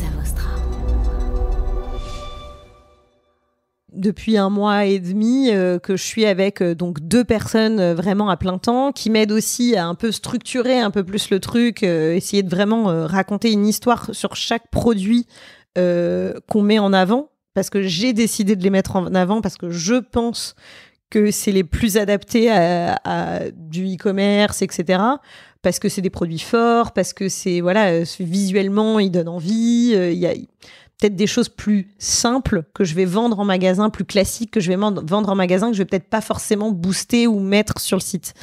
Cosa Vostra. Depuis 1 mois et demi que je suis avec donc 2 personnes vraiment à plein temps qui m'aident aussi à un peu structurer un peu plus le truc, essayer de vraiment raconter une histoire sur chaque produit qu'on met en avant, parce que j'ai décidé de les mettre en avant parce que je pense que c'est les plus adaptés à du e-commerce, etc. Parce que c'est des produits forts, parce que c'est visuellement ils donnent envie. Il y a peut-être des choses plus simples que je vais vendre en magasin, plus classiques que je vais vendre en magasin, que je vais peut-être pas forcément booster ou mettre sur le site.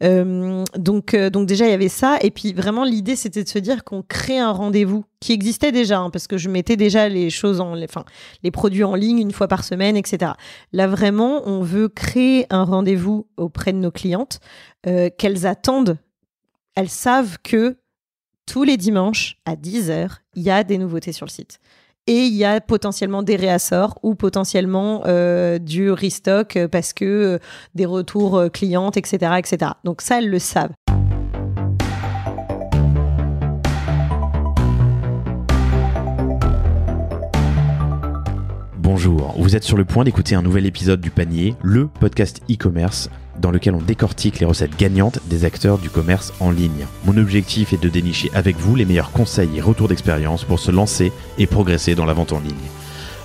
Donc déjà il y avait ça, et puis vraiment l'idée c'était de se dire qu'on crée un rendez-vous qui existait déjà, parce que je mettais déjà les choses les produits en ligne 1 fois par semaine, etc. Là vraiment on veut créer un rendez-vous auprès de nos clientes qu'elles attendent. Elles savent que tous les dimanches à 10h il y a des nouveautés sur le site. Et il y a potentiellement des réassorts ou potentiellement du restock parce que des retours clientes, etc., etc. Donc ça, elles le savent. Bonjour, vous êtes sur le point d'écouter un nouvel épisode du Panier, le podcast e-commerce dans lequel on décortique les recettes gagnantes des acteurs du commerce en ligne. Mon objectif est de dénicher avec vous les meilleurs conseils et retours d'expérience pour se lancer et progresser dans la vente en ligne.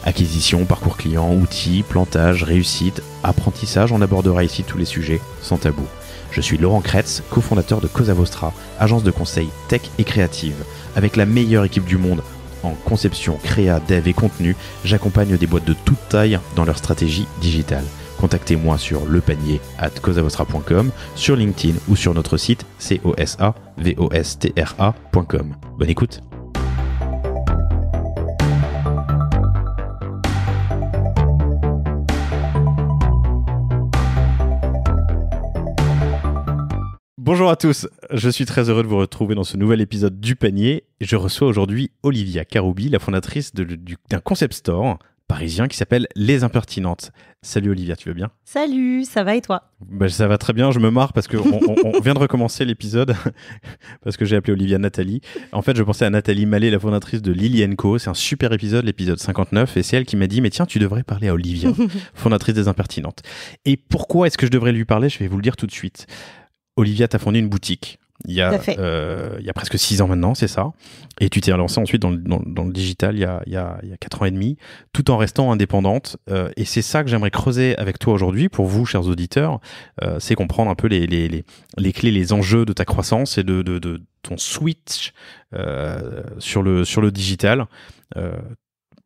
Acquisition, parcours client, outils, plantage, réussite, apprentissage, on abordera ici tous les sujets sans tabou. Je suis Laurent Kretz, cofondateur de Cosa Vostra, agence de conseil tech et créative. Avec la meilleure équipe du monde en conception, créa, dev et contenu, j'accompagne des boîtes de toute taille dans leur stratégie digitale. Contactez-moi sur lepanier@cosavostra.com, sur LinkedIn ou sur notre site cosavostra.com. Bonne écoute. Bonjour à tous, je suis très heureux de vous retrouver dans ce nouvel épisode du Panier. Je reçois aujourd'hui Olivia Karoubi, la fondatrice d'un concept store parisien qui s'appelle Les Impertinentes. Salut Olivia, tu vas bien ? Salut, ça va et toi ? Ça va très bien, je me marre parce qu'on vient de recommencer l'épisode parce que j'ai appelé Olivia Nathalie. En fait, je pensais à Nathalie Mallet, la fondatrice de Lily & Co. C'est un super épisode, l'épisode 59, et c'est elle qui m'a dit « Mais tiens, tu devrais parler à Olivia, fondatrice des Impertinentes. » Et pourquoi est-ce que je devrais lui parler ? Je vais vous le dire tout de suite. Olivia, tu as fondé une boutique. Il y a presque 6 ans maintenant, c'est ça. Et tu t'es lancée ensuite dans le digital il y a 4 ans et demi, tout en restant indépendante. Et c'est ça que j'aimerais creuser avec toi aujourd'hui, pour vous, chers auditeurs. C'est comprendre un peu les clés, les enjeux de ta croissance et de ton switch sur le digital.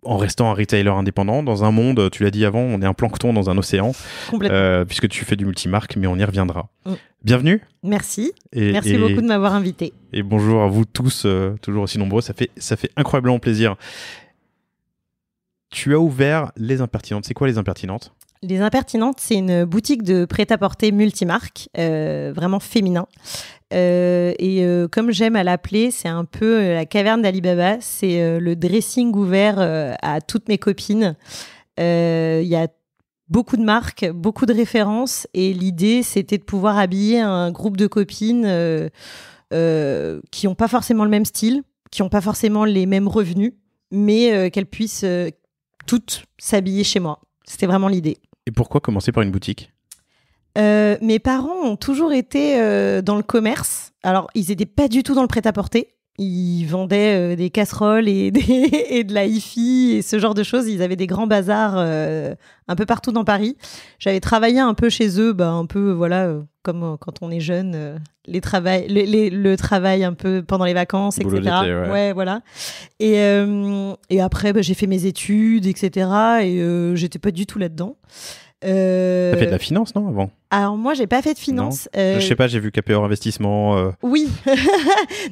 En restant un retailer indépendant dans un monde, tu l'as dit avant, on est un plancton dans un océan, puisque tu fais du multimarque, mais on y reviendra. Bienvenue. Merci. Merci beaucoup de m'avoir invité. Et bonjour à vous tous, toujours aussi nombreux, ça fait incroyablement plaisir. Tu as ouvert Les Impertinentes. C'est quoi Les Impertinentes ? Les Impertinentes, c'est une boutique de prêt-à-porter multimarque, vraiment féminin. Comme j'aime à l'appeler, c'est un peu la caverne d'Ali-Baba. C'est le dressing ouvert à toutes mes copines. Il y a beaucoup de marques, beaucoup de références, et l'idée, c'était de pouvoir habiller un groupe de copines qui n'ont pas forcément le même style, qui n'ont pas forcément les mêmes revenus, mais qu'elles puissent toutes s'habiller chez moi. C'était vraiment l'idée. Et pourquoi commencer par une boutique ? Mes parents ont toujours été dans le commerce. Alors, ils n'étaient pas du tout dans le prêt-à-porter. Ils vendaient des casseroles et de la hi-fi et ce genre de choses. Ils avaient des grands bazars un peu partout dans Paris. J'avais travaillé un peu chez eux, un peu, comme quand on est jeune, le travail un peu pendant les vacances, etc. Ouais, voilà. Et après, j'ai fait mes études, etc. Et j'étais pas du tout là-dedans. T'as fait de la finance, non, avant ? Alors moi, j'ai pas fait de finance. Je sais pas, j'ai vu KPR Investissement. Oui.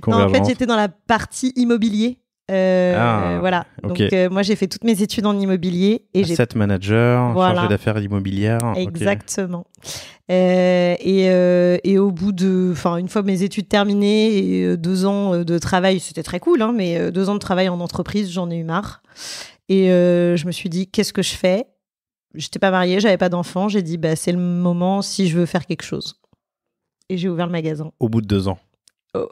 Non, en fait, j'étais dans la partie immobilier. Voilà. Okay. Donc moi, j'ai fait toutes mes études en immobilier et Asset manager, chargé d'affaires immobilières. Exactement. Okay. Et au bout une fois mes études terminées et 2 ans de travail, c'était très cool, hein, mais 2 ans de travail en entreprise, j'en ai eu marre. Et je me suis dit, qu'est-ce que je fais ? J'étais pas mariée, j'avais pas d'enfant. J'ai dit, c'est le moment si je veux faire quelque chose. Et j'ai ouvert le magasin. Au bout de 2 ans.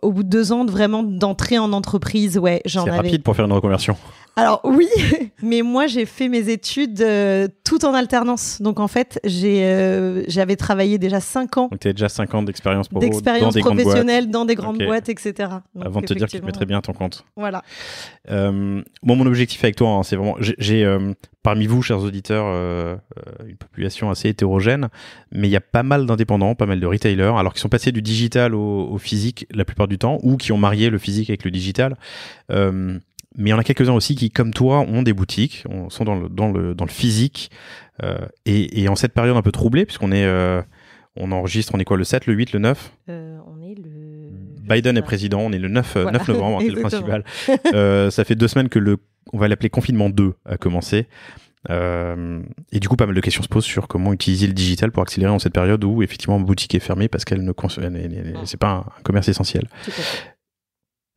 au bout de 2 ans, vraiment d'entrer en entreprise, ouais, C'est rapide pour faire une reconversion. Alors oui, mais moi j'ai fait mes études tout en alternance. Donc en fait, j'avais travaillé déjà 5 ans. Donc tu as déjà 5 ans d'expérience professionnelle dans des grandes boîtes, etc. Donc, avant de te dire que tu te mettrais bien à ton compte. Voilà. Mon objectif avec toi, hein, c'est vraiment... J'ai parmi vous, chers auditeurs, une population assez hétérogène, mais il y a pas mal d'indépendants, pas mal de retailers, alors qu'ils sont passés du digital au physique la plupart du temps, ou qui ont marié le physique avec le digital. Mais il y en a quelques-uns aussi qui, comme toi, ont des boutiques, sont dans le physique. Et en cette période un peu troublée, puisqu'on est, on enregistre, on est quoi, le 7, le 8, le 9 On est le... Biden est président, on est le 9 novembre, c'est le principal. Ça fait 2 semaines que on va l'appeler confinement 2 a commencé. Et du coup, pas mal de questions se posent sur comment utiliser le digital pour accélérer en cette période où, effectivement, ma boutique est fermée parce qu'elle c'est pas un commerce essentiel. Tout à fait.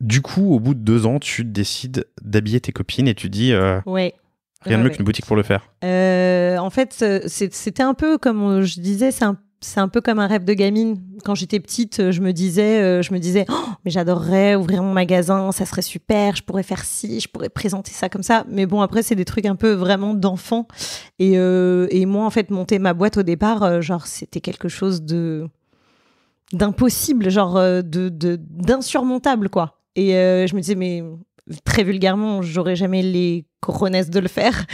Du coup, au bout de 2 ans, tu décides d'habiller tes copines et tu dis ouais. Rien de mieux qu'une boutique pour le faire. En fait, c'était un peu comme je disais, c'est un peu comme un rêve de gamine. Quand j'étais petite, je me disais, oh, mais j'adorerais ouvrir mon magasin, ça serait super, je pourrais faire ci, je pourrais présenter ça comme ça. Mais bon, après, c'est des trucs un peu vraiment d'enfant. Et moi, en fait, monter ma boîte au départ, genre, c'était quelque chose d'impossible, genre d'insurmontable, quoi. Et je me disais, mais très vulgairement, j'aurais jamais les cojones de le faire.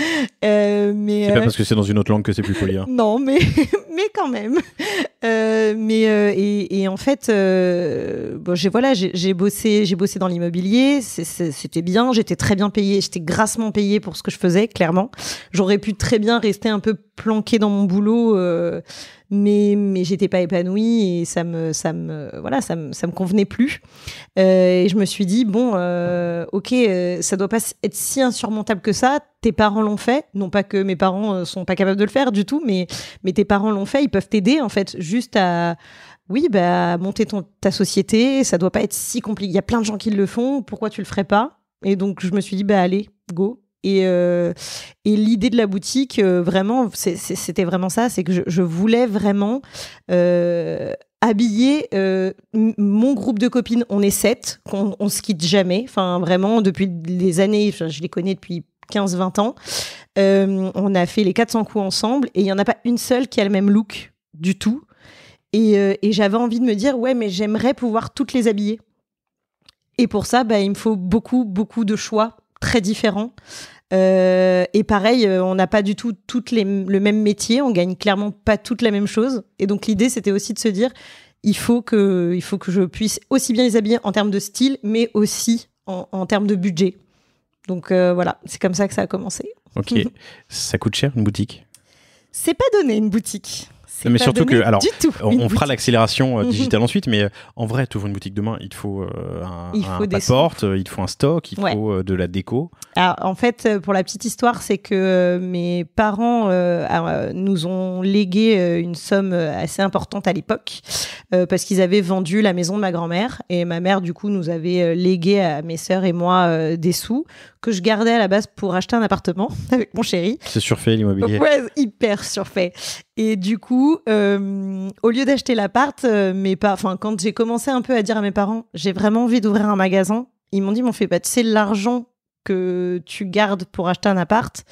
Mais c'est pas parce que c'est dans une autre langue que c'est plus poli. Hein. Non, mais quand même. Et en fait, j'ai bossé dans l'immobilier. C'était bien. J'étais très bien payée. J'étais grassement payée pour ce que je faisais, clairement. J'aurais pu très bien rester un peu planquée dans mon boulot. Mais j'étais pas épanouie et ça me convenait plus. Et je me suis dit bon, ok, ça doit pas être si insurmontable que ça. Tes parents l'ont fait, non pas que mes parents sont pas capables de le faire du tout, mais tes parents l'ont fait, ils peuvent t'aider en fait, juste à monter ta société. Ça doit pas être si compliqué. Il y a plein de gens qui le font. Pourquoi tu le ferais pas? Et donc je me suis dit allez, go. Et l'idée de la boutique, vraiment, c'était vraiment ça, c'est que je voulais vraiment habiller mon groupe de copines. On est 7, on se quitte jamais. Enfin, vraiment, depuis les années, je les connais depuis 15-20 ans. On a fait les 400 coups ensemble et il n'y en a pas une seule qui a le même look du tout. Et j'avais envie de me dire, ouais, mais j'aimerais pouvoir toutes les habiller. Et pour ça, il me faut beaucoup, beaucoup de choix très différents. Et pareil, on n'a pas du tout toutes le même métier, on gagne clairement pas toutes la même chose. Et donc l'idée, c'était aussi de se dire, il faut que je puisse aussi bien les habiller en termes de style, mais aussi en termes de budget. Donc voilà, c'est comme ça que ça a commencé. Ok, ça coûte cher une boutique? C'est pas donné une boutique. Mais surtout que, alors, on fera l'accélération digitale ensuite, mais en vrai, tu ouvres une boutique demain, il te faut un pas-de-porte, il te faut un stock, il faut de la déco. Alors, en fait, pour la petite histoire, c'est que mes parents nous ont légué une somme assez importante à l'époque, parce qu'ils avaient vendu la maison de ma grand-mère, et ma mère, du coup, nous avait légué à mes sœurs et moi des sous que je gardais à la base pour acheter un appartement avec mon chéri. C'est surfait l'immobilier. Ouais, hyper surfait. Et du coup, au lieu d'acheter l'appart, quand j'ai commencé un peu à dire à mes parents, j'ai vraiment envie d'ouvrir un magasin, ils m'ont dit, tu sais, l'argent que tu gardes pour acheter un appart,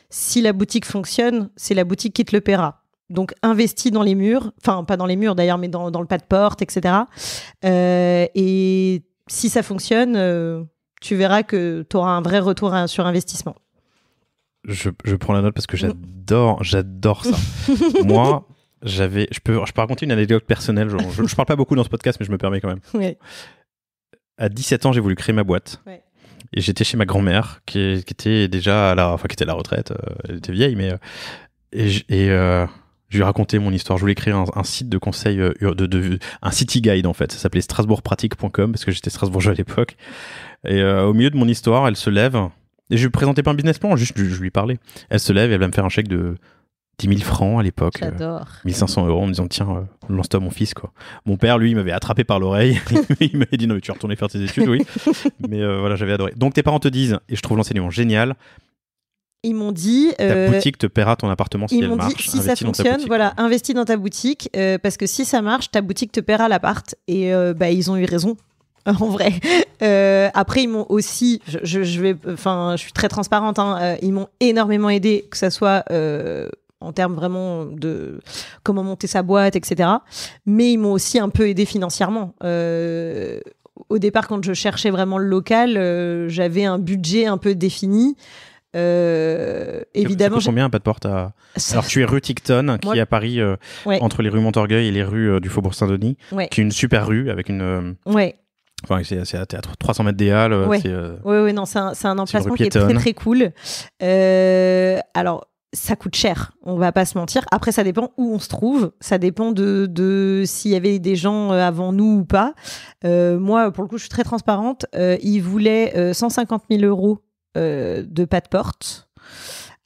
si la boutique fonctionne, c'est la boutique qui te le paiera. Donc, investis dans les murs, enfin, pas dans les murs d'ailleurs, mais dans le pas de porte, etc. Et si ça fonctionne, tu verras que tu auras un vrai retour sur investissement. Je prends la note parce que j'adore ça. Moi, je peux raconter une anecdote personnelle. Je parle pas beaucoup dans ce podcast, mais je me permets quand même. Ouais. À 17 ans, j'ai voulu créer ma boîte. Ouais. Et j'étais chez ma grand-mère, qui était déjà qui était à la retraite. Elle était vieille, mais je lui ai raconté mon histoire. Je voulais créer un site de conseil, un city guide en fait. Ça s'appelait strasbourgpratique.com parce que j'étais strasbourgeois à l'époque. Et au milieu de mon histoire, elle se lève. Et je lui présentais pas un business plan, juste je lui parlais. Elle se lève et elle va me faire un chèque de 10 000 francs à l'époque. J'adore. 1500 € en me disant, tiens, lance-toi mon fils, quoi. Mon père, lui, il m'avait attrapé par l'oreille. Il m'avait dit, non, mais tu vas retourner faire tes études, oui. Mais voilà, j'avais adoré. Donc tes parents te disent, et je trouve l'enseignement génial, ils m'ont dit... ta boutique te paiera ton appartement si elle marche. Dit, si ça fonctionne, voilà, investis dans ta boutique, parce que si ça marche, ta boutique te paiera l'appart. Et ils ont eu raison. en vrai. Après, ils m'ont aussi, je suis très transparente, hein, ils m'ont énormément aidé, que ça soit en termes vraiment de comment monter sa boîte, etc. Mais ils m'ont aussi un peu aidé financièrement. Au départ, quand je cherchais vraiment le local, j'avais un budget un peu défini. Évidemment, ça coûte combien un pas de porte Alors tu es rue Tiquetonne, qui est à Paris, entre les rues Montorgueil et les rues du Faubourg Saint-Denis, qui est une super rue avec une. Enfin, c'est à 300 mètres des Halles. Oui, non, c'est un emplacement qui est très très cool. Alors, ça coûte cher, on va pas se mentir. Après, ça dépend où on se trouve, ça dépend de s'il y avait des gens avant nous ou pas. Moi, pour le coup, je suis très transparente. Ils voulaient 150 000 euros de pas de porte,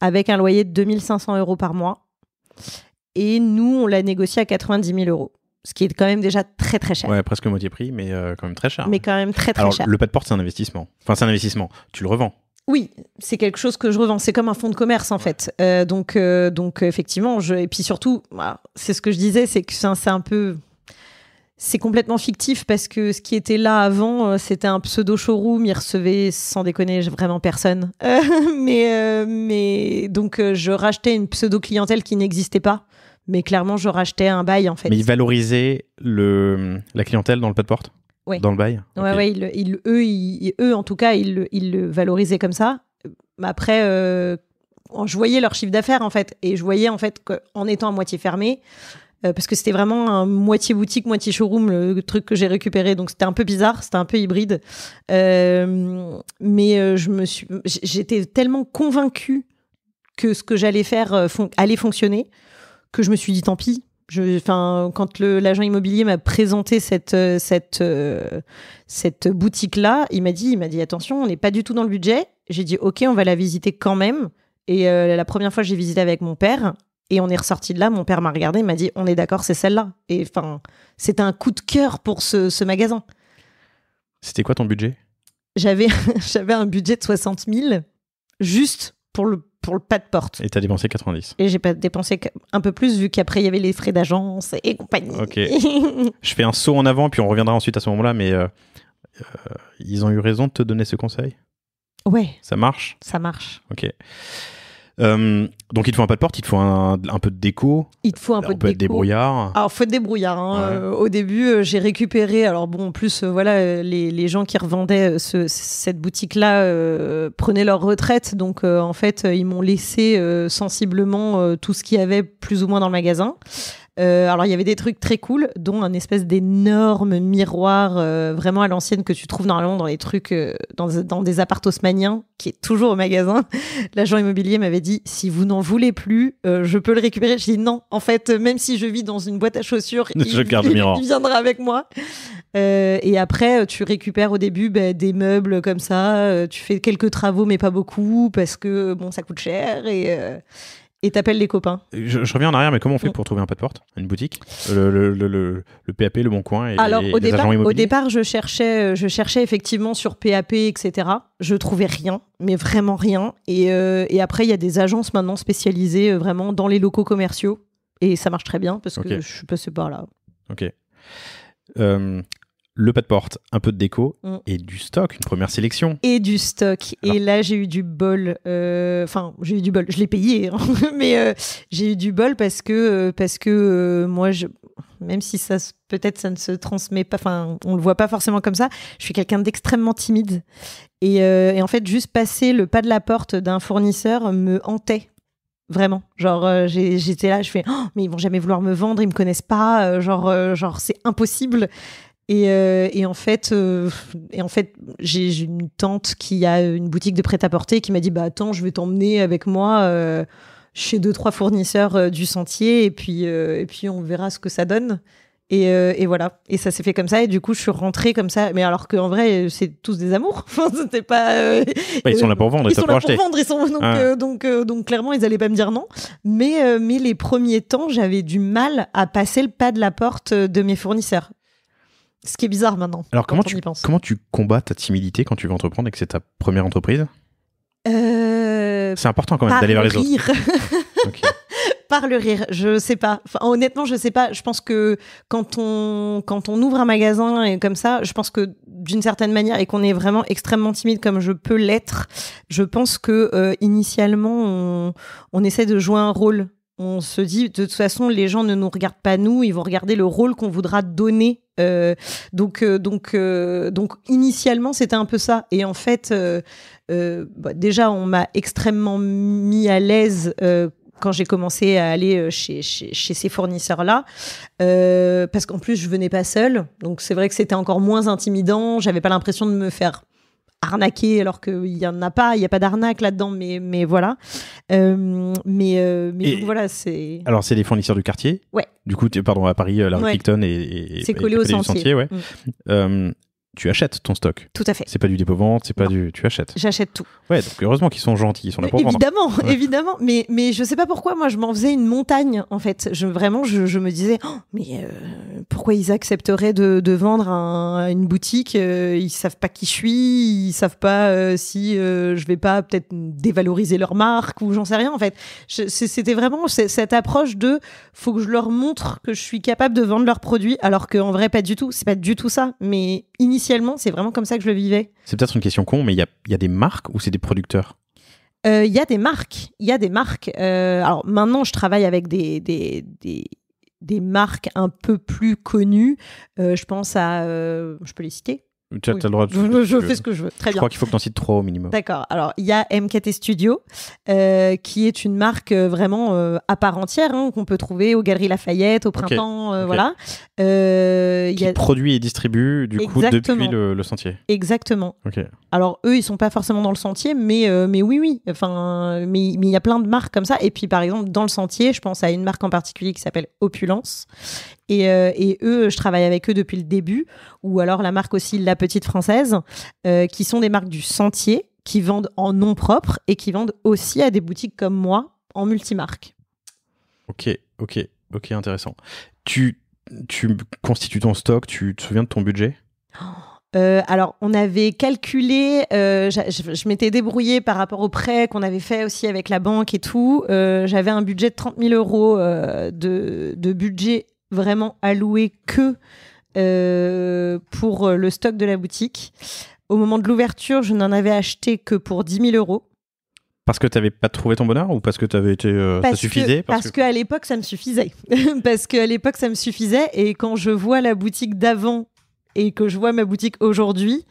avec un loyer de 2 500 euros par mois. Et nous, on l'a négocié à 90 000 euros. Ce qui est quand même déjà très très cher. Ouais, presque moitié prix, mais quand même très cher. Mais quand même très très Alors, cher. Le pas de porte, c'est un investissement. Enfin, c'est un investissement. Tu le revends. Oui, c'est quelque chose que je revends. C'est comme un fonds de commerce, en fait. Donc, effectivement, et puis surtout, voilà, c'est ce que je disais, c'est que c'est un peu... C'est complètement fictif parce que ce qui était là avant, c'était un pseudo showroom. Il recevait, sans déconner, vraiment personne. Mais donc, je rachetais une pseudo clientèle qui n'existait pas. Mais clairement, je rachetais un bail, en fait. Mais ils valorisaient la clientèle dans le pas de porte ? Ouais. Dans le bail ? Ouais, eux, en tout cas, ils le valorisaient comme ça. Mais après, je voyais leur chiffre d'affaires, en fait. Et je voyais, en fait, qu'en étant à moitié fermé, parce que c'était vraiment un moitié boutique, moitié showroom, le truc que j'ai récupéré. Donc, c'était un peu bizarre, c'était un peu hybride. Mais j'étais tellement convaincue que ce que j'allais faire allait fonctionner que je me suis dit tant pis. Quand l'agent immobilier m'a présenté cette boutique-là, il m'a dit attention, on n'est pas du tout dans le budget. J'ai dit ok, on va la visiter quand même. Et la première fois, j'ai visité avec mon père et on est ressorti de là. Mon père m'a regardé, il m'a dit on est d'accord, c'est celle-là. Et c'était un coup de cœur pour ce magasin. C'était quoi ton budget ? J'avais un budget de 60 000 juste pour le pas de porte. Et t'as dépensé 90. Et j'ai pas dépensé un peu plus vu qu'après il y avait les frais d'agence et compagnie. Ok. Je fais un saut en avant puis on reviendra ensuite à ce moment-là, mais ils ont eu raison de te donner ce conseil ? Ouais. Ça marche ? Ça marche. Ok. Donc il te faut un pas de porte, il te faut un peu de déco. Il te faut un peu de déco. Être débrouillard. Alors faut être débrouillard. Hein. Au début, j'ai récupéré. Alors bon, en plus, les gens qui revendaient cette boutique-là prenaient leur retraite, donc en fait, ils m'ont laissé sensiblement tout ce qu'il y avait plus ou moins dans le magasin. Alors il y avait des trucs très cool, dont un espèce d'énorme miroir vraiment à l'ancienne que tu trouves normalement dans les trucs dans des apparts haussmanniens, qui est toujours au magasin. L'agent immobilier m'avait dit si vous n'en voulez plus, je peux le récupérer. J'ai dit non, en fait, même si je vis dans une boîte à chaussures, je garde le miroir. Il viendra avec moi. Et après, tu récupères au début des meubles comme ça. Tu fais quelques travaux, mais pas beaucoup, parce que bon, ça coûte cher et t'appelles les copains. Je reviens en arrière, mais comment on fait pour trouver un pas de porte ? Une boutique ? Le PAP, le Bon Coin et alors, les agents immobiliers ? Au départ, je cherchais effectivement sur PAP, etc. Je trouvais rien, mais vraiment rien. Et après, il y a des agences maintenant spécialisées vraiment dans les locaux commerciaux. Et ça marche très bien parce que je suis passée par là. Ok. Le pas de porte, un peu de déco et du stock, une première sélection. Et du stock. Alors. Et là, j'ai eu du bol. J'ai eu du bol. Je l'ai payé, hein. Mais j'ai eu du bol parce que moi, même si peut-être ça ne se transmet pas, on le voit pas forcément comme ça, je suis quelqu'un d'extrêmement timide. Et en fait, juste passer le pas de la porte d'un fournisseur me hantait. Vraiment, j'étais là, je fais mais ils vont jamais vouloir me vendre, ils me connaissent pas, c'est impossible. Et en fait, j'ai une tante qui a une boutique de prêt-à-porter qui m'a dit attends, je vais t'emmener avec moi chez 2-3 fournisseurs du sentier et puis on verra ce que ça donne. Et voilà. Et ça s'est fait comme ça. Et du coup, je suis rentrée comme ça. Mais alors qu'en vrai, c'est tous des amours. C'était pas. Ils sont là pour vendre. Ils sont là pour vendre. Donc clairement, ils allaient pas me dire non. Mais les premiers temps, j'avais du mal à passer le pas de la porte de mes fournisseurs. Ce qui est bizarre maintenant. Alors comment tu combats ta timidité quand tu veux entreprendre et que c'est ta première entreprise ? C'est important quand même d'aller vers les autres. Okay. Par le rire, je sais pas. Enfin, honnêtement, je sais pas. Je pense que quand on ouvre un magasin et comme ça, je pense que d'une certaine manière et qu'on est vraiment extrêmement timide comme je peux l'être, je pense que initialement on essaie de jouer un rôle. On se dit, de toute façon, les gens ne nous regardent pas nous, ils vont regarder le rôle qu'on voudra donner. Donc, initialement, c'était un peu ça. Et en fait, déjà, on m'a extrêmement mis à l'aise quand j'ai commencé à aller chez ces fournisseurs-là, parce qu'en plus, je venais pas seule. Donc, c'est vrai que c'était encore moins intimidant. J'avais pas l'impression de me faire arnaquer alors qu'il y en a pas, il y a pas d'arnaque là-dedans, mais voilà. Donc voilà, c'est. Alors c'est les fournisseurs du quartier. Ouais. Du coup, à Paris, la rue Picton c'est collé au sentier. Ouais. Tu achètes ton stock. Tout à fait. C'est pas du dépôt-vente, c'est pas du. Tu achètes. J'achète tout. Ouais, donc heureusement qu'ils sont gentils, ils sont là pour vendre. Évidemment. Mais je sais pas pourquoi, moi, je m'en faisais une montagne, en fait. Je me disais, pourquoi ils accepteraient de vendre une boutique ils savent pas qui je suis, ils savent pas si je vais pas peut-être dévaloriser leur marque ou j'en sais rien, en fait. C'était vraiment cette approche de faut que je leur montre que je suis capable de vendre leurs produits, alors qu'en vrai, pas du tout. C'est pas du tout ça. Mais initialement, c'est vraiment comme ça que je le vivais. C'est peut-être une question con, mais il y a des marques ou c'est des producteurs? Il y a des marques. Alors maintenant, je travaille avec des marques un peu plus connues. Je pense à... je peux les citer? Tu as le droit de... Je fais ce que je veux. Très bien. Je crois qu'il faut que tu en cites 3 au minimum. D'accord. Alors, il y a MKT Studio, qui est une marque vraiment à part entière, qu'on peut trouver aux Galeries Lafayette, au Printemps, Okay. voilà. Qui produit et distribue, du coup, depuis le sentier. Exactement. Okay. Alors, eux, ils sont pas forcément dans le sentier, mais oui. Enfin, mais il y a plein de marques comme ça. Et puis, par exemple, dans le sentier, je pense à une marque en particulier qui s'appelle Opulence. Et eux, je travaille avec eux depuis le début. Ou alors la marque aussi La Petite Française, qui sont des marques du sentier, qui vendent en nom propre et qui vendent aussi à des boutiques comme moi, en multimarque. Ok, intéressant. Tu constitues ton stock, tu te souviens de ton budget? Alors, on avait calculé, je m'étais débrouillée par rapport au prêt qu'on avait fait aussi avec la banque et tout. J'avais un budget de 30 000 euros de budget vraiment alloué que pour le stock de la boutique. Au moment de l'ouverture, je n'en avais acheté que pour 10 000 euros. Parce que tu n'avais pas trouvé ton bonheur ou parce que tu avais été, ça suffisait? Parce qu'à l'époque, ça me suffisait. Parce qu'à l'époque, ça me suffisait. Et quand je vois la boutique d'avant et que je vois ma boutique aujourd'hui,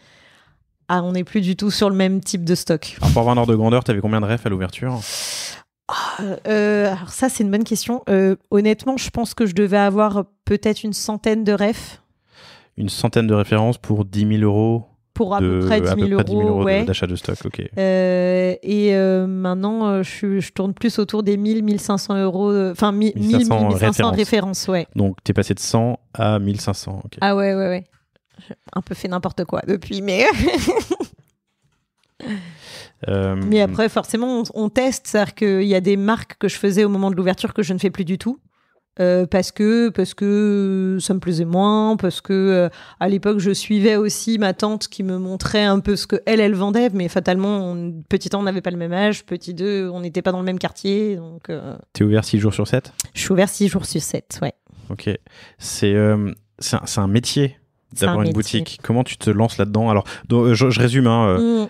on n'est plus du tout sur le même type de stock. Alors pour avoir un ordre de grandeur, tu avais combien de refs à l'ouverture? Alors ça, c'est une bonne question. Honnêtement, je pense que je devais avoir peut-être une centaine de refs. Une centaine de références pour 10 000 euros? Pour à peu près 10 000 euros ouais. D'achat de stock, ok. Maintenant, je tourne plus autour des 1 500 euros, enfin 1 500 références, ouais. Donc, tu es passé de 100 à 1500, ok. Ah ouais. J'ai un peu fait n'importe quoi depuis, mais... Mais après, forcément, on teste. C'est-à-dire qu'il y a des marques que je faisais au moment de l'ouverture que je ne fais plus du tout. Parce que ça me plaisait moins, parce que à l'époque je suivais aussi ma tante qui me montrait un peu ce que elle vendait, mais fatalement petit 1 on n'avait pas le même âge, petit 2 on n'était pas dans le même quartier, donc T'es ouvert 6 jours sur 7? Je suis ouvert 6 jours sur 7, ouais. Ok, c'est un métier d'avoir une boutique. Comment tu te lances là-dedans? Alors je résume,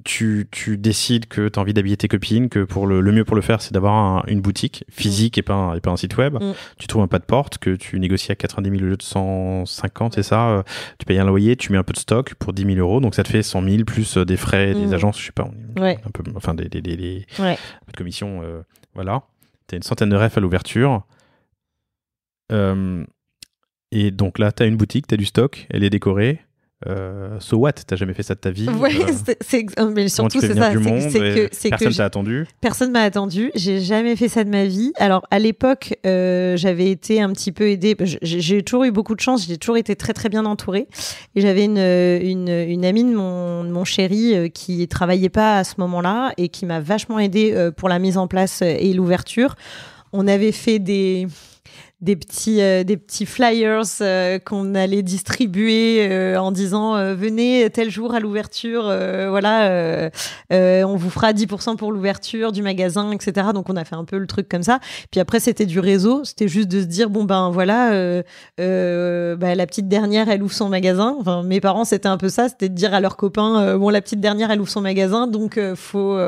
tu décides que tu as envie d'habiller tes copines, que le mieux pour le faire, c'est d'avoir une boutique physique et pas un site web. Tu trouves un pas de porte que tu négocies à 90 000 au lieu de 150, c'est ça. Tu payes un loyer, tu mets un peu de stock pour 10 000 euros, donc ça te fait 100 000 plus des frais, des agences, je sais pas, un peu, enfin des commissions, voilà. Tu as une centaine de refs à l'ouverture. Et donc là, tu as une boutique, tu as du stock, elle est décorée. So what? T'as jamais fait ça de ta vie? Ouais, mais surtout c'est ça. Personne t'a attendu. Personne m'a attendu. J'ai jamais fait ça de ma vie. Alors à l'époque, j'avais été un petit peu aidée. J'ai toujours eu beaucoup de chance. J'ai toujours été très très bien entourée. Et j'avais une amie de mon chéri qui travaillait pas à ce moment-là et qui m'a vachement aidée pour la mise en place et l'ouverture. On avait fait des des petits flyers qu'on allait distribuer en disant venez tel jour à l'ouverture, voilà, on vous fera 10% pour l'ouverture du magasin, etc. Donc on a fait un peu le truc comme ça. Puis après c'était du réseau, c'était juste de se dire bon ben voilà, la petite dernière elle ouvre son magasin. Enfin mes parents c'était un peu ça, c'était de dire à leurs copains bon la petite dernière elle ouvre son magasin, donc faut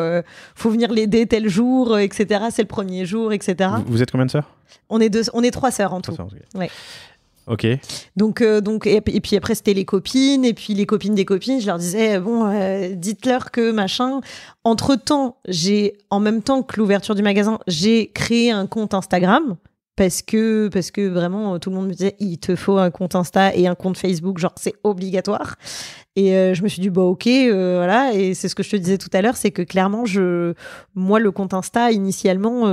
venir l'aider tel jour, etc. C'est le premier jour, etc. Vous êtes combien de sœurs? On est 3 sœurs en tout. Ouais. Ok. Donc et puis après c'était les copines et puis les copines des copines. Je leur disais bon, dites-leur que machin. Entre-temps, en même temps que l'ouverture du magasin, j'ai créé un compte Instagram. Parce que vraiment tout le monde me disait il te faut un compte Insta et un compte Facebook, genre c'est obligatoire. Et je me suis dit ok, voilà. Et c'est ce que je te disais tout à l'heure, c'est que clairement moi le compte Insta initialement,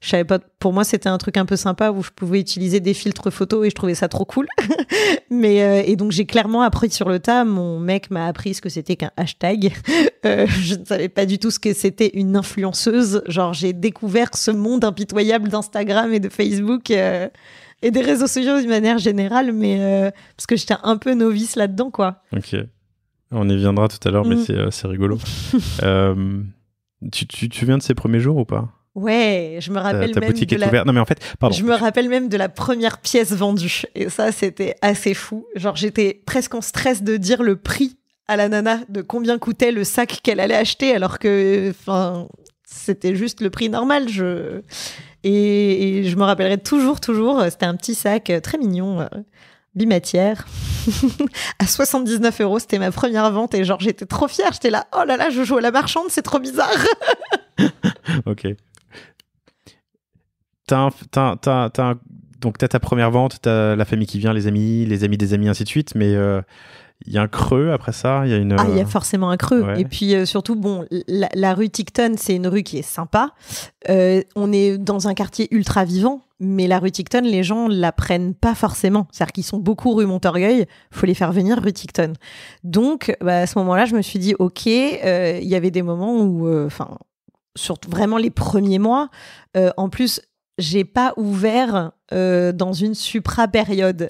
je savais pas, pour moi c'était un truc un peu sympa où je pouvais utiliser des filtres photos et je trouvais ça trop cool. Et donc j'ai clairement appris sur le tas. Mon mec m'a appris ce que c'était qu'un hashtag. Je ne savais pas du tout ce que c'était une influenceuse. Genre j'ai découvert ce monde impitoyable d'Instagram et de Facebook et des réseaux sociaux d'une manière générale, mais parce que j'étais un peu novice là-dedans, quoi. Ok, on y viendra tout à l'heure, mais c'est rigolo. Tu viens de ces premiers jours ou pas? Ouais, je me rappelle ta même boutique est ouverte. Non mais en fait, pardon. Je me rappelle même de la première pièce vendue. Et ça, c'était assez fou. Genre, j'étais presque en stress de dire le prix à la nana de combien coûtait le sac qu'elle allait acheter, alors que, c'était juste le prix normal. Et je me rappellerai toujours. C'était un petit sac très mignon, bimatière, à 79 €. C'était ma première vente et genre, j'étais trop fière. J'étais là, oh là là, je joue à la marchande, c'est trop bizarre. Ok. Donc, t'as ta première vente, t'as la famille qui vient, les amis des amis, ainsi de suite, mais il y a un creux après ça, il y a forcément un creux. Ouais. Et puis surtout, bon, la rue Tiquetonne, c'est une rue qui est sympa. On est dans un quartier ultra vivant, mais la rue Tiquetonne, les gens la prennent pas forcément. C'est-à-dire qu'ils sont beaucoup rue Montorgueil, faut les faire venir rue Tiquetonne. Donc, à ce moment-là, je me suis dit, ok, il y avait des moments où, surtout vraiment les premiers mois, en plus, j'ai pas ouvert dans une supra-période.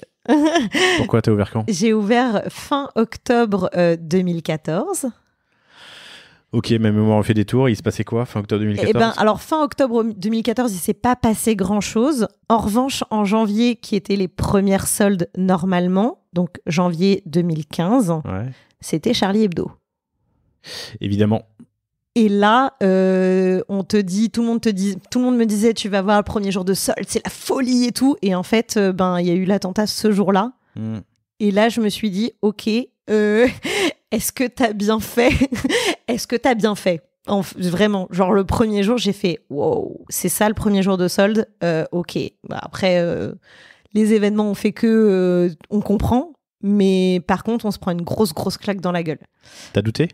Pourquoi t'as ouvert quand? J'ai ouvert fin octobre 2014. Ok, même moi on fait des tours, il se passait quoi fin octobre 2014? Alors fin octobre 2014, il s'est pas passé grand-chose. En revanche, en janvier, qui étaient les premières soldes normalement, donc janvier 2015, c'était Charlie Hebdo. Évidemment. Et là, tout le monde me disait, tu vas voir le premier jour de solde, c'est la folie et tout. Et en fait, il y a eu l'attentat ce jour-là. Et là, je me suis dit, ok, est-ce que t'as bien fait? Est-ce que t'as bien fait? Vraiment, genre le premier jour, j'ai fait, wow, c'est ça le premier jour de solde? Ok. Après, les événements ont fait que on comprend, mais par contre, on se prend une grosse claque dans la gueule. T'as douté?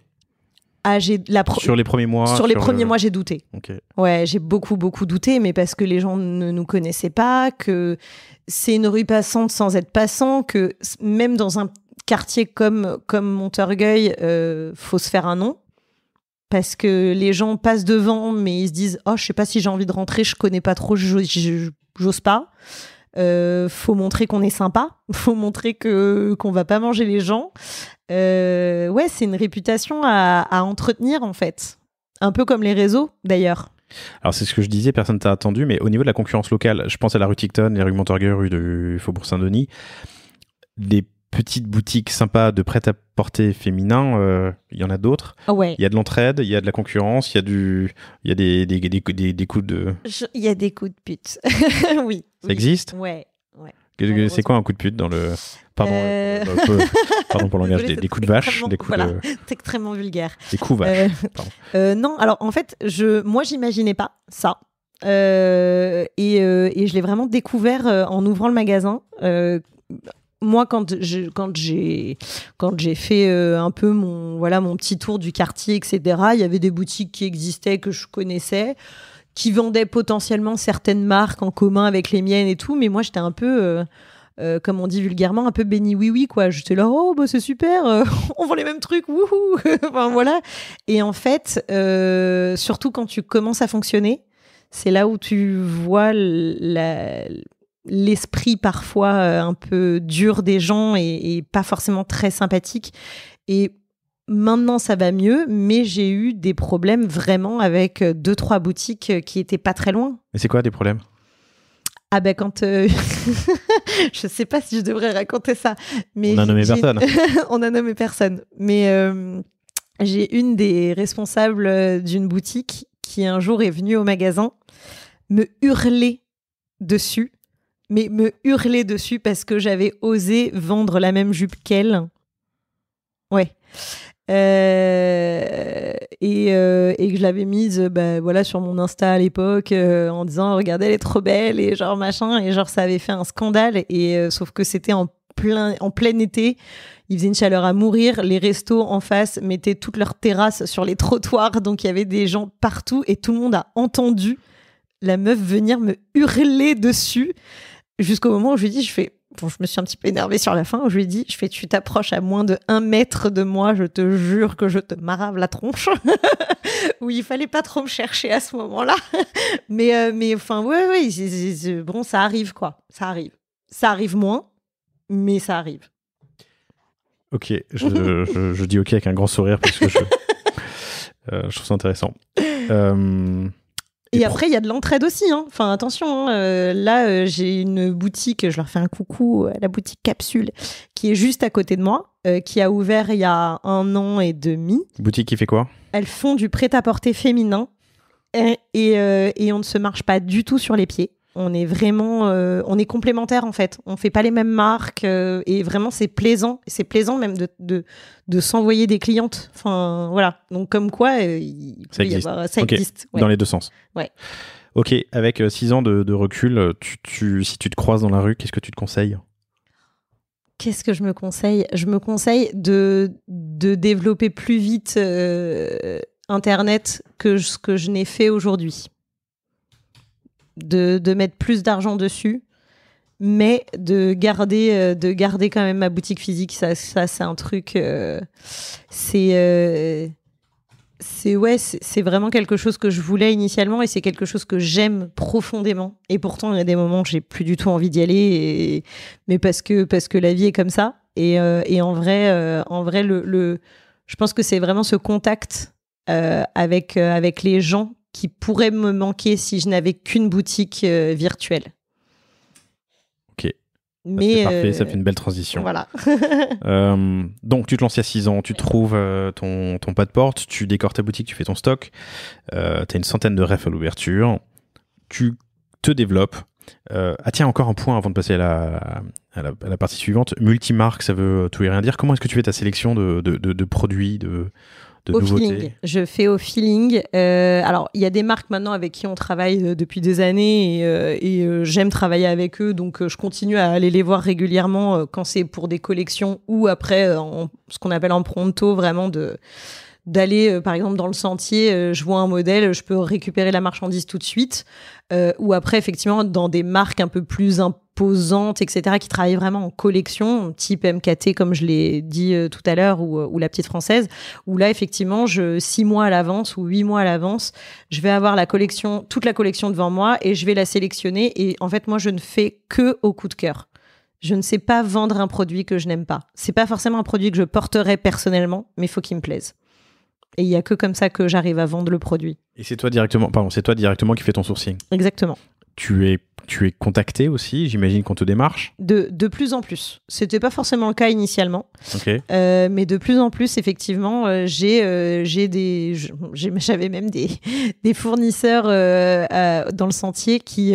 Sur les premiers mois? Sur les premiers mois, j'ai douté. Okay. Ouais, j'ai beaucoup douté, mais parce que les gens ne nous connaissaient pas, que c'est une rue passante sans être passant, que même dans un quartier comme Montorgueil, faut se faire un nom. Parce que les gens passent devant, mais ils se disent « Oh, je sais pas si j'ai envie de rentrer, je connais pas trop, j'ose pas. » Faut montrer qu'on est sympa, faut montrer qu'on va pas manger les gens. Ouais, c'est une réputation à entretenir en fait, un peu comme les réseaux d'ailleurs. Alors c'est ce que je disais, personne t'a attendu, mais au niveau de la concurrence locale, je pense à la rue Tiquetonne, les rues Montorgueil, rue du Faubourg Saint-Denis, des petites boutiques sympas de prêt-à-porter féminin, il y en a d'autres. Oh ouais. Il y a de l'entraide, il y a de la concurrence, il y a des coups de... Il y a des coups de pute. Oui. Ça existe? Ouais. C'est quoi un coup de pute dans le... Pardon pour le langage, des coups de vache, des coups de... C'est extrêmement vulgaire. Des coups vaches, non, alors en fait, moi j'imaginais pas ça. Et je l'ai vraiment découvert en ouvrant le magasin. Moi, quand j'ai fait un peu mon petit tour du quartier, etc., il y avait des boutiques qui existaient, que je connaissais, qui vendaient potentiellement certaines marques en commun avec les miennes et tout, mais moi, j'étais un peu, comme on dit vulgairement, un peu béni oui-oui, quoi. J'étais là, oh, bah, c'est super, on vend les mêmes trucs, wouhou. Enfin, voilà. Et en fait, surtout quand tu commences à fonctionner, C'est là où tu vois l'esprit parfois un peu dur des gens et pas forcément très sympathique. Et maintenant, ça va mieux, mais j'ai eu des problèmes vraiment avec 2-3 boutiques qui étaient pas très loin. Et c'est quoi des problèmes? Ah ben quand... je sais pas si je devrais raconter ça. Mais on a nommé personne. On a nommé personne. Mais j'ai une des responsables d'une boutique qui un jour est venue au magasin me hurler dessus. Mais me hurler dessus parce que j'avais osé vendre la même jupe qu'elle. Ouais. Et que je l'avais mise voilà, sur mon Insta à l'époque en disant regardez elle est trop belle et genre machin et genre ça avait fait un scandale et sauf que c'était en plein été, il faisait une chaleur à mourir, les restos en face mettaient toutes leurs terrasses sur les trottoirs donc il y avait des gens partout et tout le monde a entendu la meuf venir me hurler dessus jusqu'au moment où je lui dis je me suis un petit peu énervée sur la fin, où je lui ai dit, tu t'approches à moins de 1 mètre de moi, je te jure que je te marave la tronche. Oui, il fallait pas trop me chercher à ce moment-là. Mais enfin, ouais, bon, ça arrive, quoi. Ça arrive. Ça arrive moins, mais ça arrive. Ok, je dis ok avec un grand sourire parce que je trouve ça intéressant. Et après, il y a de l'entraide aussi. Hein. Enfin, attention, là, j'ai une boutique, je leur fais un coucou, la boutique Capsule, qui est juste à côté de moi, qui a ouvert il y a 1 an et demi. Boutique qui fait quoi? Elles font du prêt-à-porter féminin et on ne se marche pas du tout sur les pieds. On est vraiment, on est complémentaires en fait. On fait pas les mêmes marques et vraiment c'est plaisant. C'est plaisant même de s'envoyer des clientes. Enfin voilà. Donc comme quoi, ça existe. Ça existe. Ouais. Dans les deux sens. Ouais. Ok. Avec 6 ans de recul, si tu te croises dans la rue, qu'est-ce que tu te conseilles? Qu'est-ce que je me conseille? Je me conseille de développer plus vite Internet que ce que je n'ai fait aujourd'hui. De mettre plus d'argent dessus, mais de garder quand même ma boutique physique. Ça c'est un truc... c'est vraiment quelque chose que je voulais initialement et c'est quelque chose que j'aime profondément. Et pourtant, il y a des moments où j'ai plus du tout envie d'y aller, mais parce que la vie est comme ça. Et en vrai, je pense que c'est vraiment ce contact avec les gens qui pourrait me manquer si je n'avais qu'une boutique virtuelle. Ok. Mais c'est parfait, ça fait une belle transition. Voilà. Donc, tu te lances il y a 6 ans, tu trouves ton pas de porte, tu décores ta boutique, tu fais ton stock, tu as une centaine de refs à l'ouverture, tu te développes. Tiens, encore un point avant de passer à la partie suivante. Multimarque, ça veut tout et rien dire. Comment est-ce que tu fais ta sélection de produits, de nouveautés? Feeling. Je fais au feeling. Alors, il y a des marques maintenant avec qui on travaille depuis des années et j'aime travailler avec eux, donc je continue à aller les voir régulièrement quand c'est pour des collections ou après ce qu'on appelle en pronto, vraiment d'aller par exemple dans le sentier, je vois un modèle, je peux récupérer la marchandise tout de suite, ou après effectivement dans des marques un peu plus imposantes, etc., qui travaillent vraiment en collection, type MKT comme je l'ai dit tout à l'heure, ou La Petite Française, où là effectivement 6 mois à l'avance ou 8 mois à l'avance, je vais avoir toute la collection devant moi et je vais la sélectionner et en fait moi je ne fais que au coup de cœur. Je ne sais pas vendre un produit que je n'aime pas. C'est pas forcément un produit que je porterais personnellement, mais il faut qu'il me plaise. Et il n'y a que comme ça que j'arrive à vendre le produit. Et c'est toi directement qui fais ton sourcing. Exactement. Tu es contacté aussi, j'imagine qu'on te démarche. De plus en plus. C'était pas forcément le cas initialement. Okay. Mais de plus en plus, effectivement, j'avais même des fournisseurs dans le sentier qui...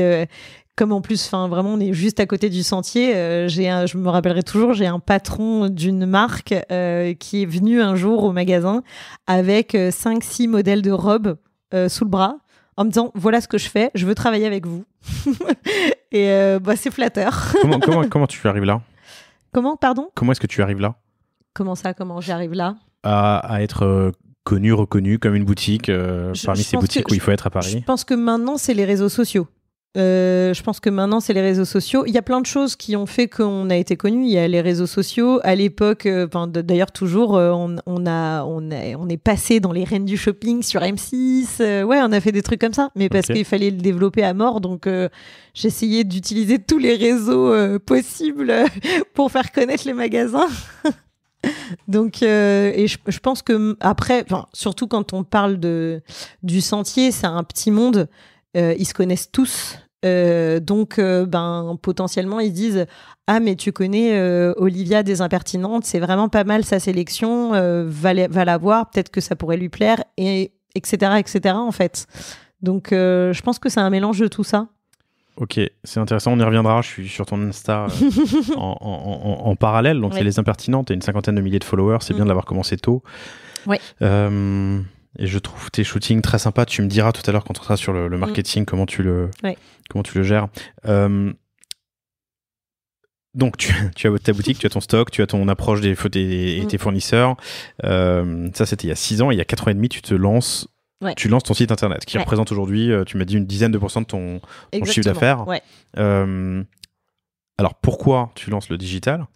comme en plus, vraiment, on est juste à côté du sentier. Je me rappellerai toujours, j'ai un patron d'une marque qui est venu un jour au magasin avec 5-6 modèles de robes sous le bras, en me disant voilà ce que je fais, je veux travailler avec vous. Et c'est flatteur. Comment tu arrives là? Comment, pardon? Comment est-ce que tu arrives là? Comment j'y arrive là? À être reconnu comme une boutique parmi ces boutiques où il faut être à Paris. Je pense que maintenant, c'est les réseaux sociaux. Je pense que maintenant, c'est les réseaux sociaux. Il y a plein de choses qui ont fait qu'on a été connus. Il y a les réseaux sociaux. À l'époque, d'ailleurs, toujours, on est passé dans les reines du shopping sur M6. Ouais, on a fait des trucs comme ça. Mais parce qu'il fallait le développer à mort. Donc, j'essayais d'utiliser tous les réseaux possibles pour faire connaître les magasins. Donc, et je pense que après, surtout quand on parle du sentier, c'est un petit monde. Ils se connaissent tous, donc potentiellement ils disent mais tu connais Olivia des Impertinentes, c'est vraiment pas mal sa sélection, va la voir, peut-être que ça pourrait lui plaire, et etc en fait. Donc je pense que c'est un mélange de tout ça. Ok, c'est intéressant, on y reviendra. Je suis sur ton Insta en parallèle, donc c'est les Impertinentes, t'as une 50aine de milliers de followers, c'est bien de l'avoir commencé tôt. Ouais. Et je trouve tes shootings très sympas. Tu me diras tout à l'heure quand on sera sur le marketing comment tu le gères. Donc tu as ta boutique, tu as ton stock, tu as ton approche et tes fournisseurs. Ça c'était il y a 6 ans. Et il y a 4 ans et demi, tu te lances. Ouais. Tu lances ton site internet qui représente aujourd'hui, tu m'as dit, une dizaine de % de ton chiffre d'affaires. Ouais. Alors pourquoi tu lances le digital ?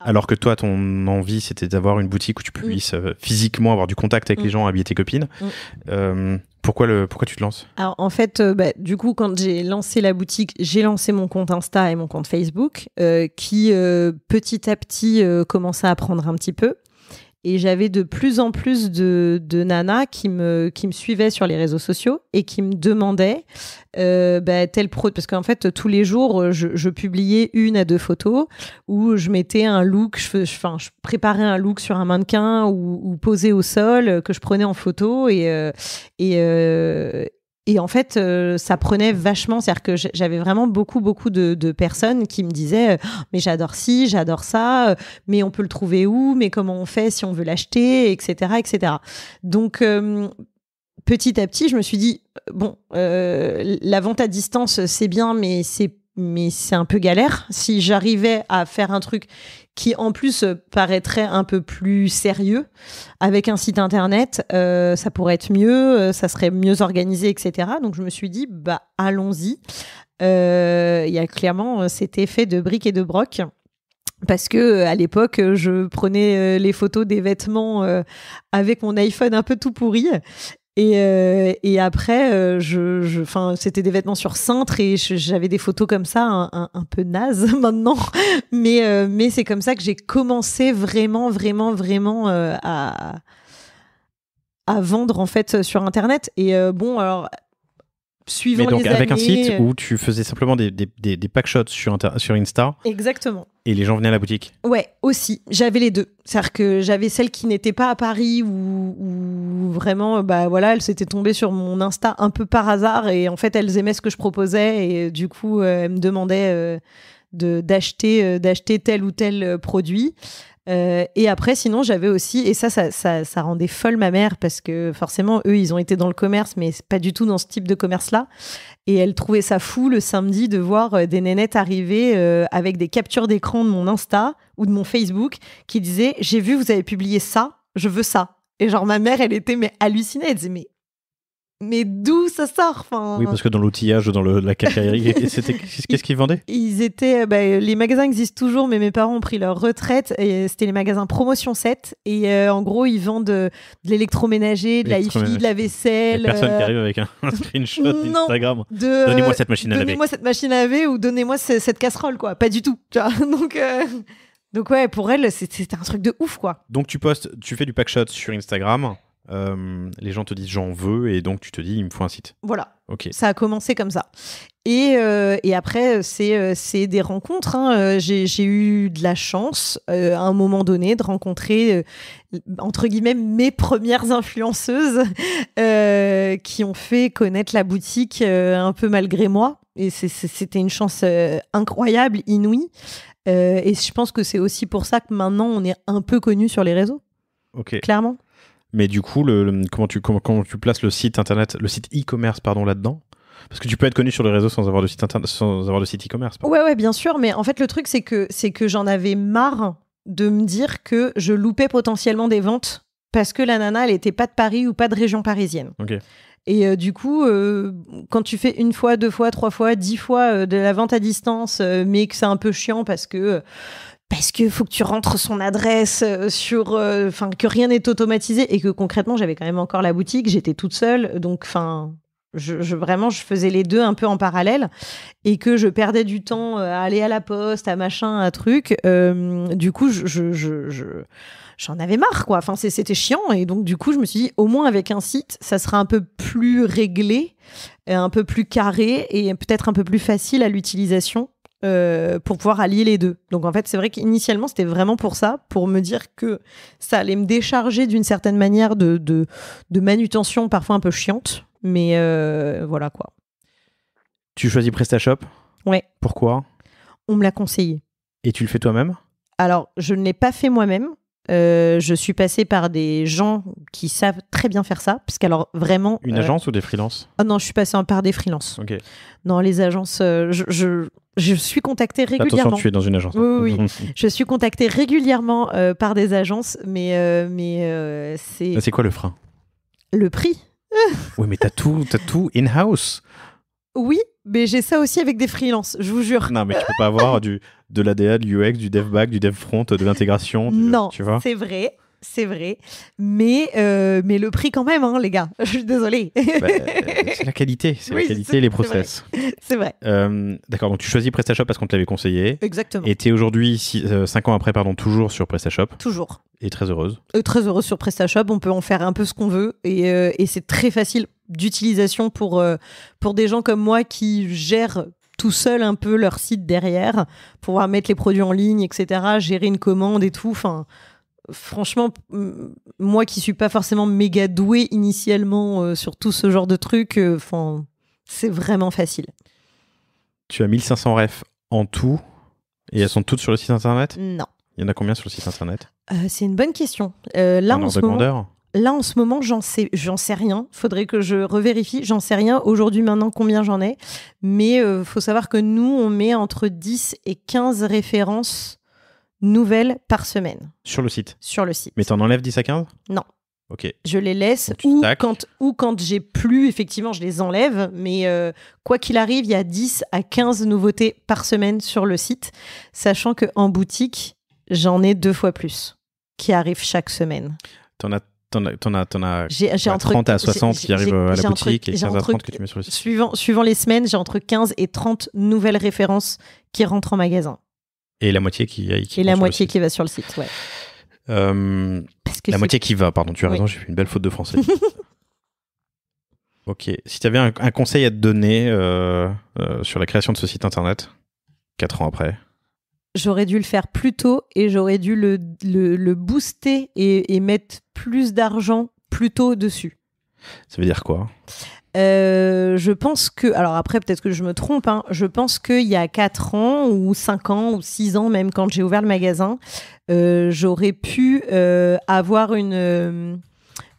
Alors que toi, ton envie, c'était d'avoir une boutique où tu puisses physiquement avoir du contact avec les gens, habiller tes copines. Pourquoi tu te lances ? Alors en fait, du coup, quand j'ai lancé la boutique, j'ai lancé mon compte Insta et mon compte Facebook qui petit à petit commençaient à prendre un petit peu. Et j'avais de plus en plus de nanas qui me suivaient sur les réseaux sociaux et qui me demandaient parce qu'en fait tous les jours je publiais 1 à 2 photos où je mettais un look, je préparais un look sur un mannequin ou posé au sol que je prenais en photo et en fait, ça prenait vachement. C'est-à-dire que j'avais vraiment beaucoup de personnes qui me disaient mais j'adore ci, j'adore ça, mais on peut le trouver où ? Mais comment on fait si on veut l'acheter, etc., etc. Donc, petit à petit, je me suis dit la vente à distance, c'est bien, mais c'est un peu galère. Si j'arrivais à faire un truc qui en plus paraîtrait un peu plus sérieux avec un site internet, ça pourrait être mieux, ça serait mieux organisé, etc. Donc je me suis dit allons-y. Il y a clairement cet effet de briques et de broc. Parce que à l'époque, je prenais les photos des vêtements avec mon iPhone un peu tout pourri. Et après, c'était des vêtements sur cintre et j'avais des photos comme ça, un peu nazes maintenant. Mais c'est comme ça que j'ai commencé vraiment à vendre en fait sur Internet. Et alors. Suivant mais donc les avec années, un site où tu faisais simplement des packshots sur Insta. Exactement. Et les gens venaient à la boutique. Ouais, aussi. J'avais les deux. C'est-à-dire que j'avais celles qui n'étaient pas à Paris ou vraiment, elles s'étaient tombées sur mon Insta un peu par hasard et en fait, elles aimaient ce que je proposais et du coup, elles me demandaient d'acheter tel ou tel produit. Et après, sinon, j'avais aussi, et ça rendait folle ma mère parce que forcément, eux, ils ont été dans le commerce, mais pas du tout dans ce type de commerce-là. Et elle trouvait ça fou le samedi de voir des nénettes arriver avec des captures d'écran de mon Insta ou de mon Facebook qui disaient « J'ai vu, vous avez publié ça, je veux ça ». Et genre, ma mère, elle était hallucinée. Elle disait mais d'où ça sort ? Oui, parce que dans l'outillage, dans la quincaillerie, qu'est-ce qu'ils vendaient ? Ils étaient, les magasins existent toujours, mais mes parents ont pris leur retraite. Et c'était les magasins Promotion 7. Et en gros, ils vendent de l'électroménager, de la hi-fi, de la vaisselle. Il y a personne qui arrive avec un screenshot d'Instagram. Donnez-moi cette machine à laver. Donnez-moi cette machine à laver ou donnez-moi cette casserole, quoi. Pas du tout. Tu vois. Donc ouais, pour elle, c'était un truc de ouf, quoi. Donc tu fais du packshot sur Instagram. Les gens te disent j'en veux et donc tu te dis il me faut un site. Voilà. Ok. Ça a commencé comme ça. Et après c'est des rencontres. Hein. J'ai eu de la chance à un moment donné de rencontrer entre guillemets mes premières influenceuses qui ont fait connaître la boutique un peu malgré moi. Et c'était une chance incroyable, inouïe. Et je pense que c'est aussi pour ça que maintenant on est un peu connu sur les réseaux. Ok. Clairement. Mais du coup, comment tu places le site internet, le site e-commerce, là-dedans ? Parce que tu peux être connu sur les réseaux sans avoir de site internet, sans avoir de site e-commerce. Ouais, bien sûr. Mais en fait, le truc, c'est que j'en avais marre de me dire que je loupais potentiellement des ventes parce que la nana, elle était pas de Paris ou pas de région parisienne. Ok. Et du coup, quand tu fais 1 fois, 2 fois, 3 fois, 10 fois de la vente à distance, mais que c'est un peu chiant parce que faut que tu rentres son adresse que rien n'est automatisé et que concrètement, j'avais quand même encore la boutique, j'étais toute seule, donc vraiment, je faisais les deux un peu en parallèle et que je perdais du temps à aller à la poste, à machin, à truc. Du coup, j'en avais marre, quoi. Enfin, c'était chiant. Et donc, du coup, je me suis dit, au moins avec un site, ça sera un peu plus réglé, un peu plus carré et peut-être un peu plus facile à l'utilisation pour pouvoir allier les deux. Donc, en fait, c'est vrai qu'initialement, c'était vraiment pour ça, pour me dire que ça allait me décharger d'une certaine manière de manutention parfois un peu chiante. Mais voilà, quoi. Tu choisis PrestaShop ? Ouais. Pourquoi ? On me l'a conseillé. Et tu le fais toi-même ? Alors, je ne l'ai pas fait moi-même. Je suis passée par des gens qui savent très bien faire ça. Parce qu'alors, vraiment... Une agence ou des freelances ? Oh non, je suis passée par des freelances. Ok. Non, les agences... Je suis contactée régulièrement. Attention, tu es dans une agence. Oui. Je suis contactée régulièrement par des agences, mais c'est... Mais c'est quoi le frein ? Le prix. Oui, mais t'as tout in-house. Oui, mais j'ai ça aussi avec des freelances, je vous jure. Non, mais tu peux pas avoir de l'ADA, du UX, du dev back, du dev front, de l'intégration. Non, tu vois, c'est vrai. Mais le prix quand même, hein, les gars. Je suis désolée. C'est la qualité, Oui, la qualité et les process. C'est vrai. D'accord, donc tu choisis PrestaShop parce qu'on te l'avait conseillé. Exactement. Et tu es aujourd'hui, 5 ans après, toujours sur PrestaShop. Toujours. Et très heureuse. Très heureuse sur PrestaShop. On peut en faire un peu ce qu'on veut. Et c'est très facile d'utilisation pour des gens comme moi qui gèrent tout seul un peu leur site derrière, pouvoir mettre les produits en ligne, etc., gérer une commande et tout. Enfin, franchement, moi qui suis pas forcément méga douée initialement sur tout ce genre de trucs, c'est vraiment facile. Tu as 1500 refs en tout et elles sont toutes sur le site internet ? Non. Il y en a combien sur le site internet ? C'est une bonne question. Là, en ce moment, j'en sais rien. Faudrait que je revérifie. J'en sais rien. Aujourd'hui, maintenant, combien j'en ai. Mais faut savoir que nous, on met entre 10 et 15 références nouvelles par semaine. Sur le site ? Sur le site. Mais t'en enlèves 10 à 15 ? Non. Ok. Je les laisse ou quand j'ai plus, effectivement, je les enlève. Mais quoi qu'il arrive, il y a 10 à 15 nouveautés par semaine sur le site. Sachant qu'en boutique, j'en ai 2 fois plus qui arrivent chaque semaine. T'en as j'ai entre 30 à 60 qui arrivent à la boutique et 15 à 30 que tu mets sur le site. Suivant les semaines, j'ai entre 15 et 30 nouvelles références qui rentrent en magasin. Et la moitié qui va sur le site, ouais. La moitié qui va, pardon, tu as raison, j'ai fait une belle faute de français. Ok, si tu avais un conseil à te donner sur la création de ce site internet, 4 ans après. J'aurais dû le faire plus tôt et j'aurais dû le booster et mettre plus d'argent plus tôt dessus. Ça veut dire quoi ? Je pense que... Alors après, peut-être que je me trompe. Hein, je pense qu'il y a 4 ans ou 5 ans ou 6 ans, même quand j'ai ouvert le magasin, j'aurais pu avoir une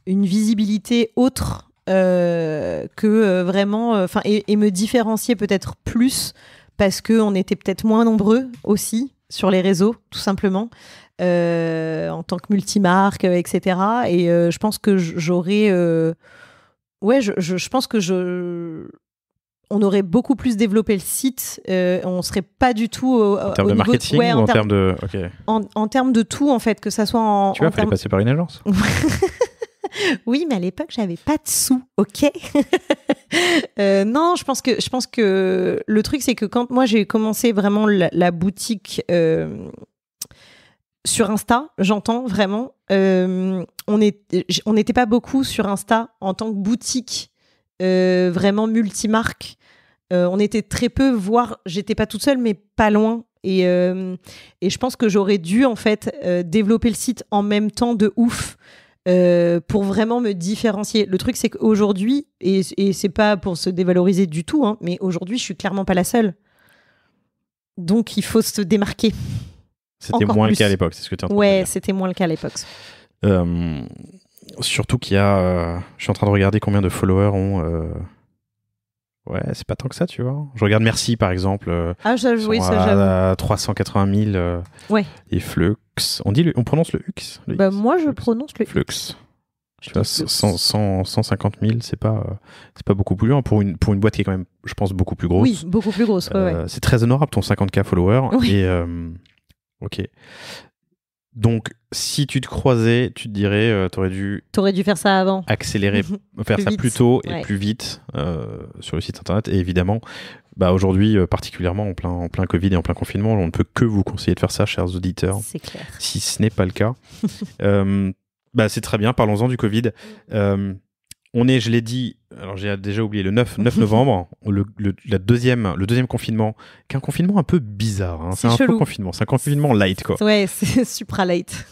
visibilité autre que vraiment... et me différencier peut-être plus parce qu'on était peut-être moins nombreux aussi sur les réseaux, tout simplement, en tant que multimarque, etc. Et je pense que j'aurais... je pense que on aurait beaucoup plus développé le site. On serait pas du tout en termes de marketing ou en termes de... Okay. En termes de tout, en fait, que ça soit en... Tu vois, il fallait passer par une agence. Oui, mais à l'époque, j'avais pas de sous, ok. Non, je pense que le truc, c'est que quand moi j'ai commencé vraiment la boutique sur Insta, j'entends vraiment, on n'était pas beaucoup sur Insta en tant que boutique vraiment multimarque. On était très peu, voire j'étais pas toute seule, mais pas loin. Et je pense que j'aurais dû en fait développer le site en même temps de ouf. Pour vraiment me différencier. Le truc, c'est qu'aujourd'hui, et c'est pas pour se dévaloriser du tout, hein, mais aujourd'hui, je suis clairement pas la seule. Donc, il faut se démarquer. C'était moins le cas à l'époque, c'est ce que tu es en train de dire. Ouais, c'était moins le cas à l'époque. Surtout qu'il y a... je suis en train de regarder combien de followers ont... Ouais, c'est pas tant que ça, tu vois. Je regarde Merci, par exemple. Oui, ça, j'avoue. À 380 000. Ouais. Et Flux. On prononce le Hux. Moi, je prononce le Flux. Tu vois, 150 000, c'est pas beaucoup plus loin pour une boîte qui est quand même, je pense, beaucoup plus grosse. Oui, beaucoup plus grosse. Ouais. C'est très honorable ton 50K followers. Oui. Et ok. Donc, si tu te croisais, tu te dirais, t'aurais dû faire ça avant. Accélérer, faire ça vite. plus tôt et plus vite sur le site internet. Et évidemment, aujourd'hui, particulièrement en plein Covid et en plein confinement, on ne peut que vous conseiller de faire ça, chers auditeurs. C'est clair. Si ce n'est pas le cas. C'est très bien, parlons-en du Covid. On est, je l'ai dit, alors j'ai déjà oublié, le 9 novembre, le deuxième confinement, qui est un confinement un peu bizarre. Hein. C'est un peu confinement, c'est un confinement light, quoi. Ouais, c'est supra light.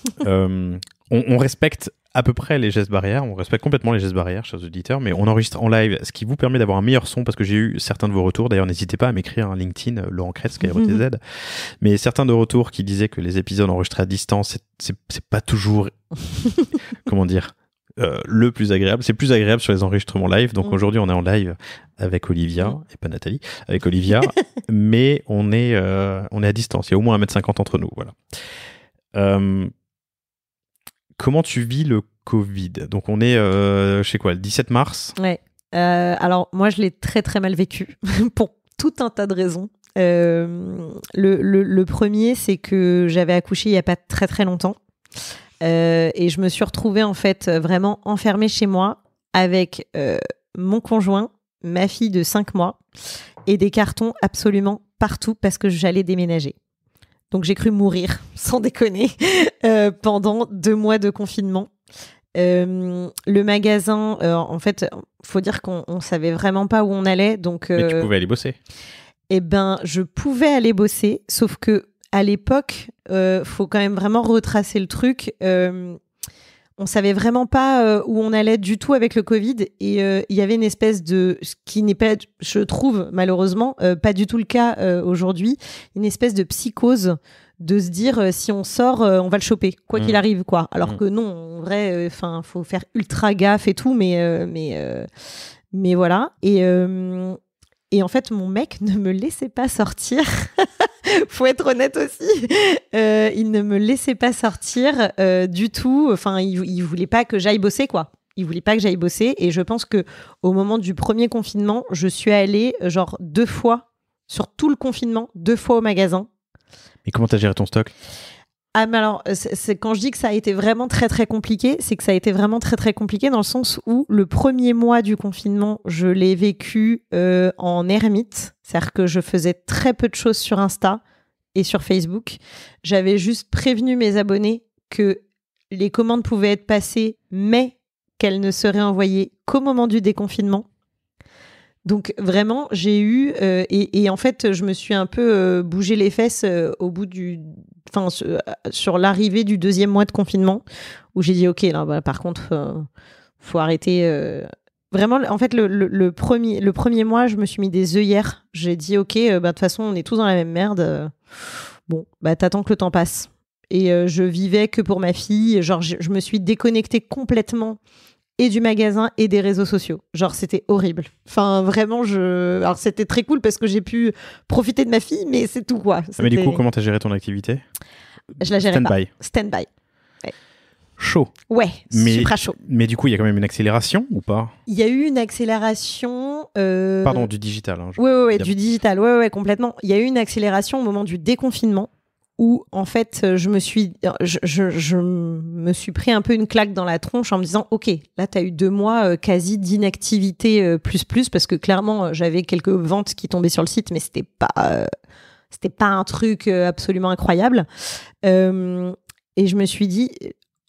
On respecte à peu près les gestes barrières, on respecte complètement les gestes barrières, chers auditeurs, mais on enregistre en live, ce qui vous permet d'avoir un meilleur son, parce que j'ai eu certains de vos retours, d'ailleurs n'hésitez pas à m'écrire un LinkedIn, Laurent Kretz, KROTZ, mais certains de retours qui disaient que les épisodes enregistrés à distance, c'est pas toujours, comment dire, le plus agréable. C'est plus agréable sur les enregistrements live. Donc aujourd'hui, on est en live avec Olivia, et pas Nathalie, avec Olivia, mais on est à distance. Il y a au moins 1m50 entre nous. Voilà. Comment tu vis le Covid ? Donc on est, je sais quoi, le 17 mars ? Ouais. Alors moi, je l'ai très très mal vécu pour tout un tas de raisons. Le premier, c'est que j'avais accouché il n'y a pas très très longtemps. Et je me suis retrouvée en fait vraiment enfermée chez moi avec mon conjoint, ma fille de 5 mois et des cartons absolument partout parce que j'allais déménager. Donc j'ai cru mourir, sans déconner, pendant 2 mois de confinement. Le magasin, en fait, faut dire qu'on savait vraiment pas où on allait. Donc, mais tu pouvais aller bosser. Eh ben, je pouvais aller bosser, sauf que à l'époque, faut quand même vraiment retracer le truc. On savait vraiment pas où on allait du tout avec le Covid et il y avait une espèce de, ce qui n'est pas, je trouve malheureusement, pas du tout le cas aujourd'hui, une espèce de psychose de se dire si on sort, on va le choper, quoi qu'il arrive, quoi. Alors que non, en vrai, faut faire ultra gaffe et tout, mais voilà. Et en fait, mon mec ne me laissait pas sortir. Faut être honnête aussi. Il ne me laissait pas sortir du tout. Enfin, il voulait pas que j'aille bosser, quoi. Il voulait pas que j'aille bosser. Et je pense que au moment du premier confinement, je suis allée genre 2 fois sur tout le confinement, 2 fois au magasin. Et comment t'as géré ton stock ? Ah, mais alors, c'est quand je dis que ça a été vraiment très, très compliqué, c'est que ça a été vraiment très, très compliqué dans le sens où le premier mois du confinement, je l'ai vécu en ermite. C'est-à-dire que je faisais très peu de choses sur Insta et sur Facebook. J'avais juste prévenu mes abonnés que les commandes pouvaient être passées, mais qu'elles ne seraient envoyées qu'au moment du déconfinement. Donc vraiment, j'ai eu et en fait, je me suis un peu bougé les fesses au bout sur l'arrivée du 2e mois de confinement, où j'ai dit ok, là, par contre, faut arrêter. Vraiment, en fait, le premier mois, je me suis mis des œillères. J'ai dit ok, de toute façon, on est tous dans la même merde. Bon, t'attends que le temps passe. Et je vivais que pour ma fille. Genre, je me suis déconnectée complètement. Et du magasin et des réseaux sociaux. Genre, c'était horrible. Enfin, vraiment, alors c'était très cool parce que j'ai pu profiter de ma fille, mais c'est tout, quoi. Mais du coup, comment t'as géré ton activité ? Je la gérais pas. Stand-by. Ouais. Chaud. Ouais, super chaud. Mais du coup, il y a quand même une accélération ou pas ? Il y a eu une accélération... Pardon, du digital. Hein, ouais, du digital. Ouais, complètement. Il y a eu une accélération au moment du déconfinement où en fait je me suis pris un peu une claque dans la tronche en me disant ok, là t'as eu 2 mois quasi d'inactivité plus parce que clairement j'avais quelques ventes qui tombaient sur le site, mais c'était pas un truc absolument incroyable, et je me suis dit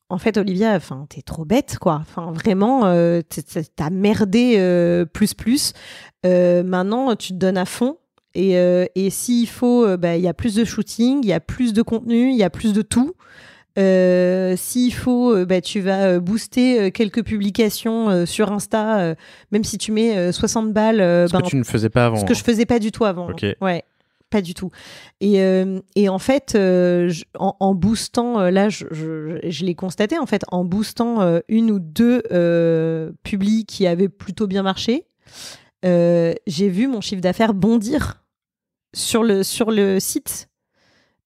en fait Olivia, t'es trop bête, quoi. Vraiment t'as merdé plus. Maintenant tu te donnes à fond. Et s'il faut, il y a plus de shooting, il y a plus de contenu, il y a plus de tout. S'il faut, tu vas booster quelques publications sur Insta, même si tu mais 60 balles. Ce que tu ne faisais pas avant. Ce que je faisais pas du tout avant. Okay. Ouais, pas du tout. Et en fait, en boostant, là, je l'ai constaté, en fait, en boostant 1 ou 2 publis qui avaient plutôt bien marché, j'ai vu mon chiffre d'affaires bondir sur le site,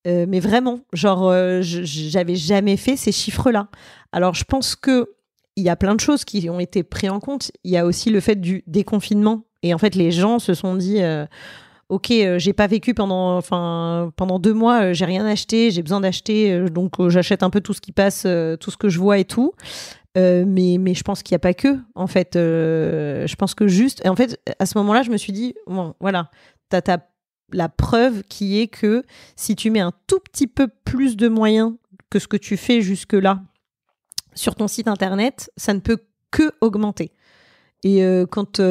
mais vraiment, genre j'avais jamais fait ces chiffres-là. Alors je pense que il y a plein de choses qui ont été prises en compte. Il y a aussi le fait du déconfinement. Et en fait, les gens se sont dit ok, j'ai pas vécu pendant 2 mois, j'ai rien acheté, j'ai besoin d'acheter, donc j'achète un peu tout ce qui passe, tout ce que je vois et tout. Mais je pense qu'il n'y a pas que, en fait. Je pense que juste... Et en fait, à ce moment-là, je me suis dit, bon, voilà, t'as la preuve qui est que si tu mets un tout petit peu plus de moyens que ce que tu fais jusque-là sur ton site internet, ça ne peut que augmenter. Et quand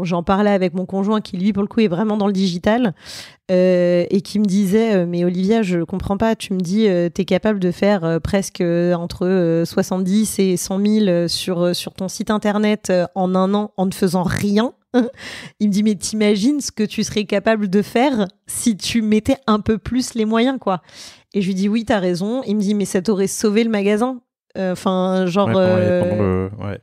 j'en parlais avec mon conjoint qui, lui, pour le coup, est vraiment dans le digital et qui me disait mais Olivia, je comprends pas, tu me dis t'es capable de faire presque entre 70 et 100 000 sur ton site internet en un an en ne faisant rien. Il me dit mais t'imagines ce que tu serais capable de faire si tu mettais un peu plus les moyens, quoi. Et je lui dis oui, t'as raison. Il me dit mais ça t'aurait sauvé le magasin. Enfin, genre... Ouais.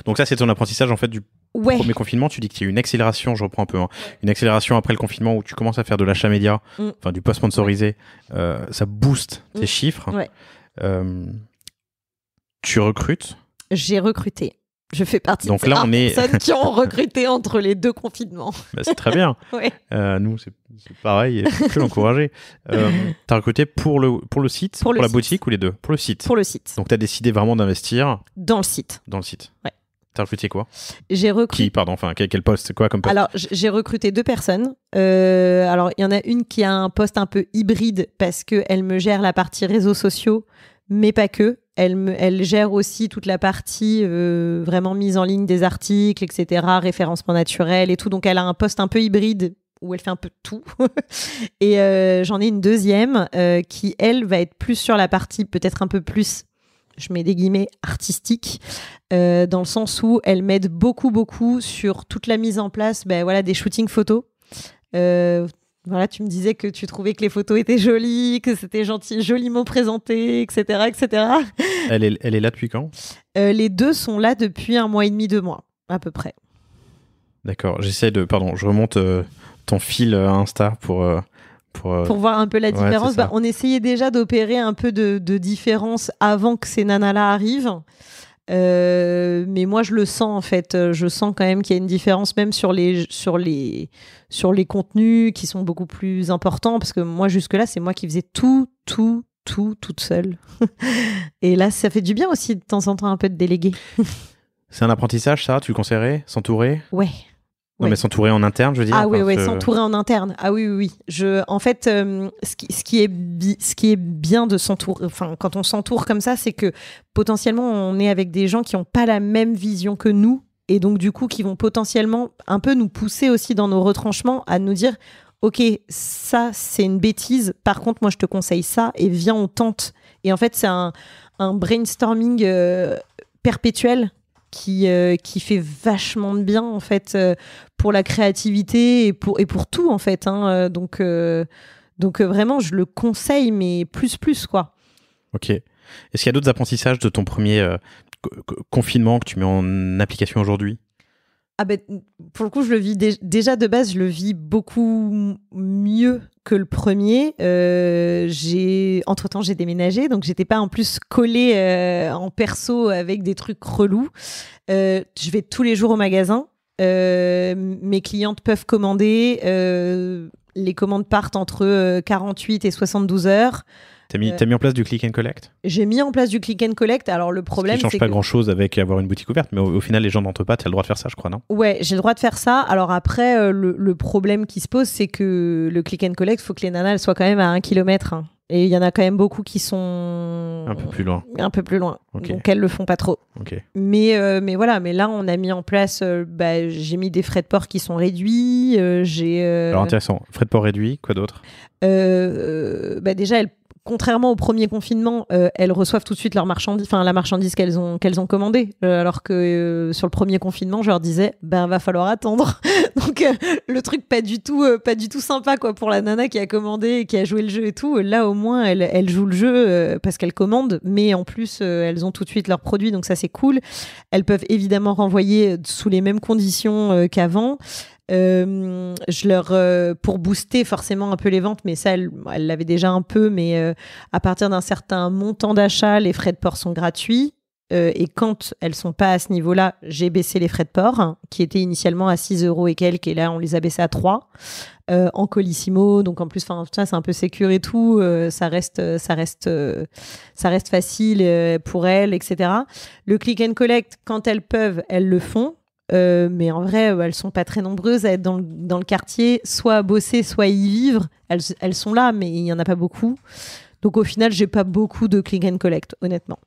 Donc ça, c'est ton apprentissage en fait du premier confinement. Tu dis qu'il y a eu une accélération, je reprends un peu, une accélération après le confinement où tu commences à faire de l'achat média, enfin du post sponsorisé. Ça booste tes chiffres. Ouais. Tu recrutes. J'ai recruté. Je fais partie donc de ces là, personnes qui ont recruté entre les 2 confinements. Bah, c'est très bien. Ouais. Nous, c'est pareil, il faut que l'encourager. Tu as recruté pour le site, pour la boutique ou les deux? Pour le site. Pour le site. Donc tu as décidé vraiment d'investir dans le site. Dans le site. Ouais. Tu as recruté quoi? J'ai recruté... Qui, pardon, enfin, quel poste, quoi comme poste? Alors, j'ai recruté 2 personnes. Alors, il y en a une qui a un poste un peu hybride parce qu'elle me gère la partie réseaux sociaux, mais pas que. Elle gère aussi toute la partie vraiment mise en ligne des articles, etc., référencement naturel et tout. Donc, elle a un poste un peu hybride où elle fait un peu de tout. Et j'en ai une deuxième qui, elle, va être plus sur la partie peut-être un peu plus, je mets des guillemets, artistique, dans le sens où elle m'aide beaucoup sur toute la mise en place des shootings photos. Voilà, tu me disais que tu trouvais que les photos étaient jolies, que c'était gentil, joliment présenté, etc., etc. Elle est là depuis quand? Les 2 sont là depuis 1 mois et demi, 2 mois, à peu près. D'accord, je remonte ton fil Insta pour voir un peu la différence. Ouais, on essayait déjà d'opérer un peu de différence avant que ces nanas-là arrivent. Mais moi je le sens en fait, je sens quand même qu'il y a une différence même sur les contenus qui sont beaucoup plus importants, parce que moi jusque là c'est moi qui faisais tout toute seule. Et là ça fait du bien aussi de temps en temps un peu de déléguer. C'est un apprentissage, ça? Tu le conseillerais? S'entourer? Ouais. Non, mais s'entourer en interne, je veux dire. Ah oui, s'entourer en interne. Ah oui. En fait, ce qui est bien de s'entourer, enfin, quand on s'entoure comme ça, c'est que potentiellement, on est avec des gens qui n'ont pas la même vision que nous, et donc du coup, qui vont potentiellement un peu nous pousser aussi dans nos retranchements à nous dire, ok, ça, c'est une bêtise. Par contre, moi, je te conseille ça, et viens, on tente. Et en fait, c'est un brainstorming perpétuel qui fait vachement de bien en fait pour la créativité et pour tout en fait, hein. Donc vraiment je le conseille, mais plus quoi. Ok. Est-ce qu'il y a d'autres apprentissages de ton premier confinement que tu mets en application aujourd'hui? Pour le coup, je le vis déjà de base, je le vis beaucoup mieux que le premier. Entre-temps, j'ai déménagé, donc j'étais pas en plus collée en perso avec des trucs relous. Je vais tous les jours au magasin. Mes clientes peuvent commander. Les commandes partent entre 48 et 72 heures. T'as mis en place du click and collect? J'ai mis en place du click and collect. Alors le problème, c'est que ça change pas grand-chose avec avoir une boutique ouverte, mais au final, les gens n'entrent pas. Tu as le droit de faire ça, je crois, non? Ouais, j'ai le droit de faire ça. Alors après, le problème qui se pose, c'est que le click and collect, il faut que les nanas elles soient quand même à 1 kilomètre. Hein. Et il y en a quand même beaucoup qui sont un peu plus loin. Okay. Donc elles le font pas trop. Okay. Mais voilà, mais là on a mis en place, j'ai mis des frais de port qui sont réduits. Alors intéressant. Frais de port réduits, quoi d'autre? Déjà contrairement au premier confinement, elles reçoivent tout de suite la marchandise qu'elles ont commandée. Alors que sur le premier confinement, je leur disais, va falloir attendre. Donc le truc pas du tout sympa quoi pour la nana qui a commandé et qui a joué le jeu et tout. Là au moins elle joue le jeu parce qu'elle commande, mais en plus elles ont tout de suite leurs produits, donc ça c'est cool. Elles peuvent évidemment renvoyer sous les mêmes conditions qu'avant. Pour booster forcément un peu les ventes, mais ça elle l'avait déjà un peu, mais à partir d'un certain montant d'achat, les frais de port sont gratuits. Et quand elles sont pas à ce niveau-là, j'ai baissé les frais de port, hein, qui étaient initialement à 6 € et quelques, et là, on les a baissés à 3 en Colissimo. Donc, en plus, ça, c'est un peu sécure et tout. Ça reste facile pour elles, etc. Le click and collect, quand elles peuvent, elles le font. Mais en vrai, elles sont pas très nombreuses à être dans le quartier, soit à bosser, soit à y vivre. Elles sont là, mais il y en a pas beaucoup. Donc, au final, j'ai pas beaucoup de click and collect, honnêtement.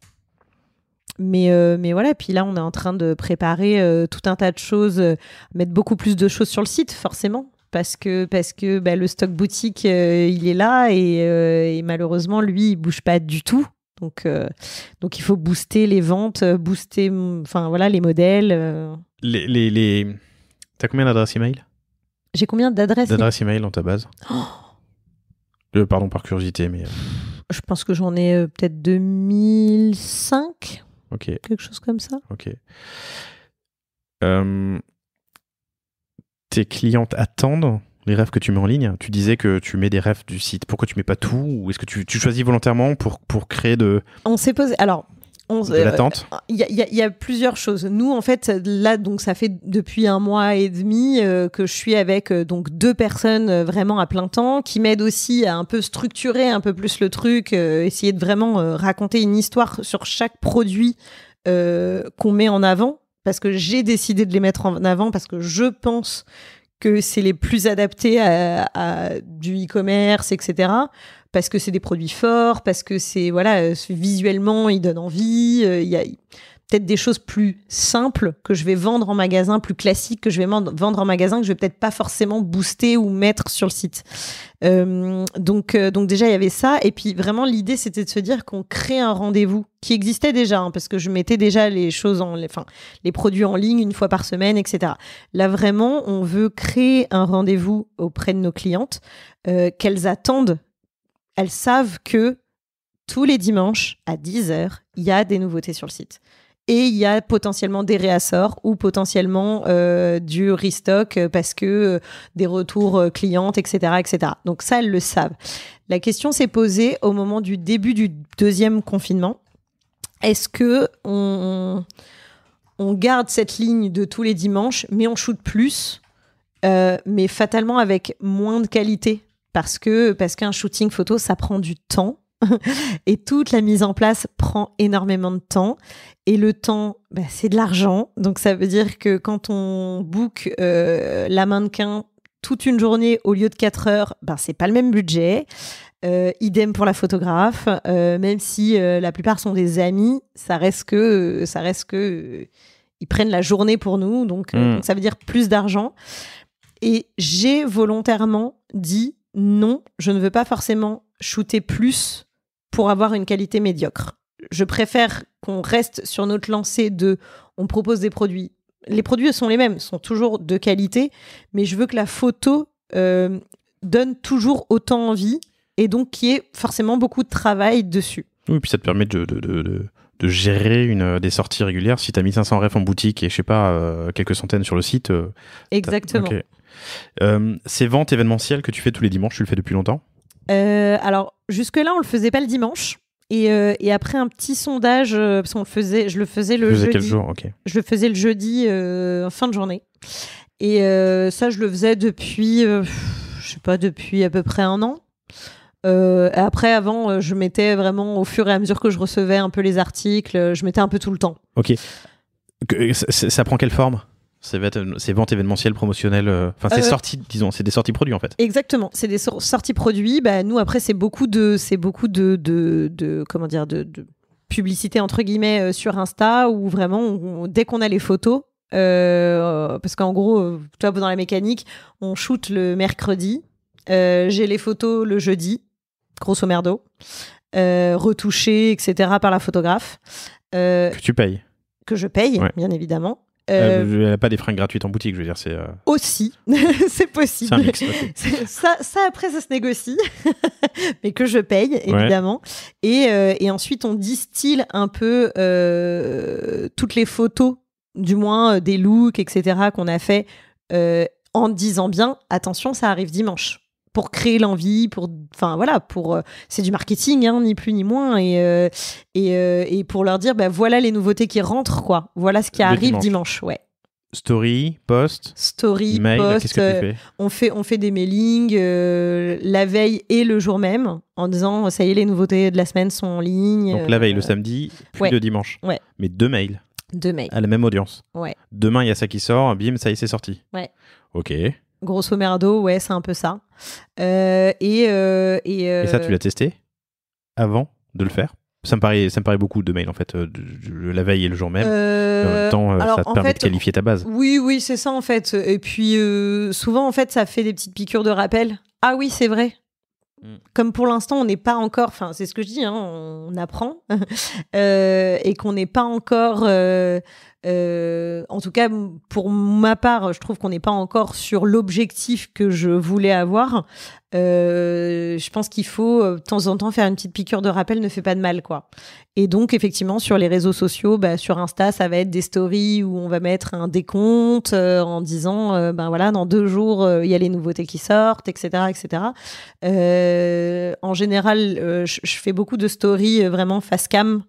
Mais voilà, puis là, on est en train de préparer tout un tas de choses, mettre beaucoup plus de choses sur le site, forcément, parce que le stock boutique, il est là et malheureusement, lui, il bouge pas du tout. Donc il faut booster les ventes, booster les modèles. T'as combien d'adresses email? J'ai combien d'adresses email dans ta base? Pardon, par curiosité, mais... Je pense que j'en ai peut-être 2005. Ok. Quelque chose comme ça. Ok. Tes clientes attendent les rêves que tu mets en ligne. Tu disais que tu mets des rêves du site. Pourquoi tu mets pas tout? Ou est-ce que tu choisis volontairement pour créer de... On s'est posé... Alors... de l'attente. Il y a plusieurs choses. Nous, en fait, là, donc ça fait depuis 1 mois et demi que je suis avec donc 2 personnes vraiment à plein temps qui m'aident aussi à un peu structurer un peu plus le truc, essayer de vraiment raconter une histoire sur chaque produit qu'on met en avant, parce que j'ai décidé de les mettre en avant parce que je pense que c'est les plus adaptés à du e-commerce, etc. Parce que c'est des produits forts, parce que c'est visuellement ils donnent envie. Il y a peut-être des choses plus simples que je vais vendre en magasin, plus classiques que je vais vendre en magasin, que je vais peut-être pas forcément booster ou mettre sur le site. Donc déjà il y avait ça, et puis vraiment l'idée c'était de se dire qu'on crée un rendez-vous qui existait déjà, hein, parce que je mettais déjà les choses les produits en ligne 1 fois par semaine, etc. Là vraiment on veut créer un rendez-vous auprès de nos clientes qu'elles attendent. Elles savent que tous les dimanches à 10h, il y a des nouveautés sur le site. Et il y a potentiellement des réassorts ou potentiellement du restock parce que des retours clientes, etc., etc. Donc ça, elles le savent. La question s'est posée au moment du début du 2e confinement. Est-ce que on garde cette ligne de tous les dimanches, mais on shoot plus, mais fatalement avec moins de qualité? Parce qu'un shooting photo, ça prend du temps. Et toute la mise en place prend énormément de temps. Et le temps, c'est de l'argent. Donc, ça veut dire que quand on book la mannequin toute une journée au lieu de 4 heures, c'est pas le même budget. Idem pour la photographe. Même si la plupart sont des amis, ça reste que ils prennent la journée pour nous. Donc ça veut dire plus d'argent. Et j'ai volontairement dit non, je ne veux pas forcément shooter plus pour avoir une qualité médiocre. Je préfère qu'on reste sur notre lancée on propose des produits. Les produits sont les mêmes, sont toujours de qualité, mais je veux que la photo donne toujours autant envie et donc qu'il y ait forcément beaucoup de travail dessus. Oui, puis ça te permet de gérer des sorties régulières. Si tu as 1500 refs en boutique et je sais pas, quelques centaines sur le site. Exactement. Okay. Ces ventes événementielles que tu fais tous les dimanches, tu le fais depuis longtemps? Alors, jusque-là, on le faisait pas le dimanche. Et après un petit sondage, parce qu'on je le faisais le jeudi. Quel jour? Okay. Je le faisais le jeudi en fin de journée. Et ça, je le faisais depuis à peu près 1 an. Après, avant, je mettais vraiment, au fur et à mesure que je recevais un peu les articles, je mettais un peu tout le temps. Ok. Ça prend quelle forme? Ces ventes événementielles, promotionnelles, c'est sorties, disons, c'est des sorties produits en fait. Exactement, c'est des sorties produits. Nous après c'est beaucoup de publicité entre guillemets sur Insta, où vraiment dès qu'on a les photos, parce qu'en gros, toi dans la mécanique, on shoot le mercredi, j'ai les photos le jeudi, grosso merdo, retouchées etc. par la photographe. Que tu payes. Que je paye, ouais. Bien évidemment. Il n'y a pas des fringues gratuites en boutique, je veux dire, c'est... Aussi, c'est possible. C'est un mix, okay. Ça après, ça se négocie, mais que je paye, évidemment. Ouais. Et ensuite, on distille un peu toutes les photos, du moins des looks, etc., qu'on a fait en disant bien, attention, ça arrive dimanche. pour créer l'envie, enfin voilà, c'est du marketing, hein, ni plus ni moins, et pour leur dire, voilà les nouveautés qui rentrent, quoi. Voilà ce qui arrive dimanche, ouais. Story, post, email, post, qu'est-ce que tu fais? On fait des mailings la veille et le jour même, en disant, ça y est, les nouveautés de la semaine sont en ligne. Donc la veille, le samedi, puis le dimanche. Ouais. Mais 2 mails. 2 mails. À la même audience. Ouais. Demain, il y a ça qui sort, bim, ça y est, c'est sorti. Ouais. Ok. Grosso merdo, ouais, c'est un peu ça. Et ça, tu l'as testé avant de le faire? Ça me paraît beaucoup de mails en fait, la veille et le jour même. En même temps, ça te permet de qualifier ta base. Oui, c'est ça en fait. Et puis souvent en fait, ça fait des petites piqûres de rappel. Ah oui, c'est vrai. Comme pour l'instant, on n'est pas encore. Enfin, c'est ce que je dis. Hein, on apprend et qu'on n'est pas encore. En tout cas, pour ma part, je trouve qu'on n'est pas encore sur l'objectif que je voulais avoir. Je pense qu'il faut de temps en temps faire une petite piqûre de rappel, ne fait pas de mal, quoi. Et donc, effectivement, sur les réseaux sociaux, sur Insta, ça va être des stories où on va mettre un décompte en disant, voilà, dans 2 jours, il y a les nouveautés qui sortent, etc., etc. En général, je fais beaucoup de stories vraiment face cam.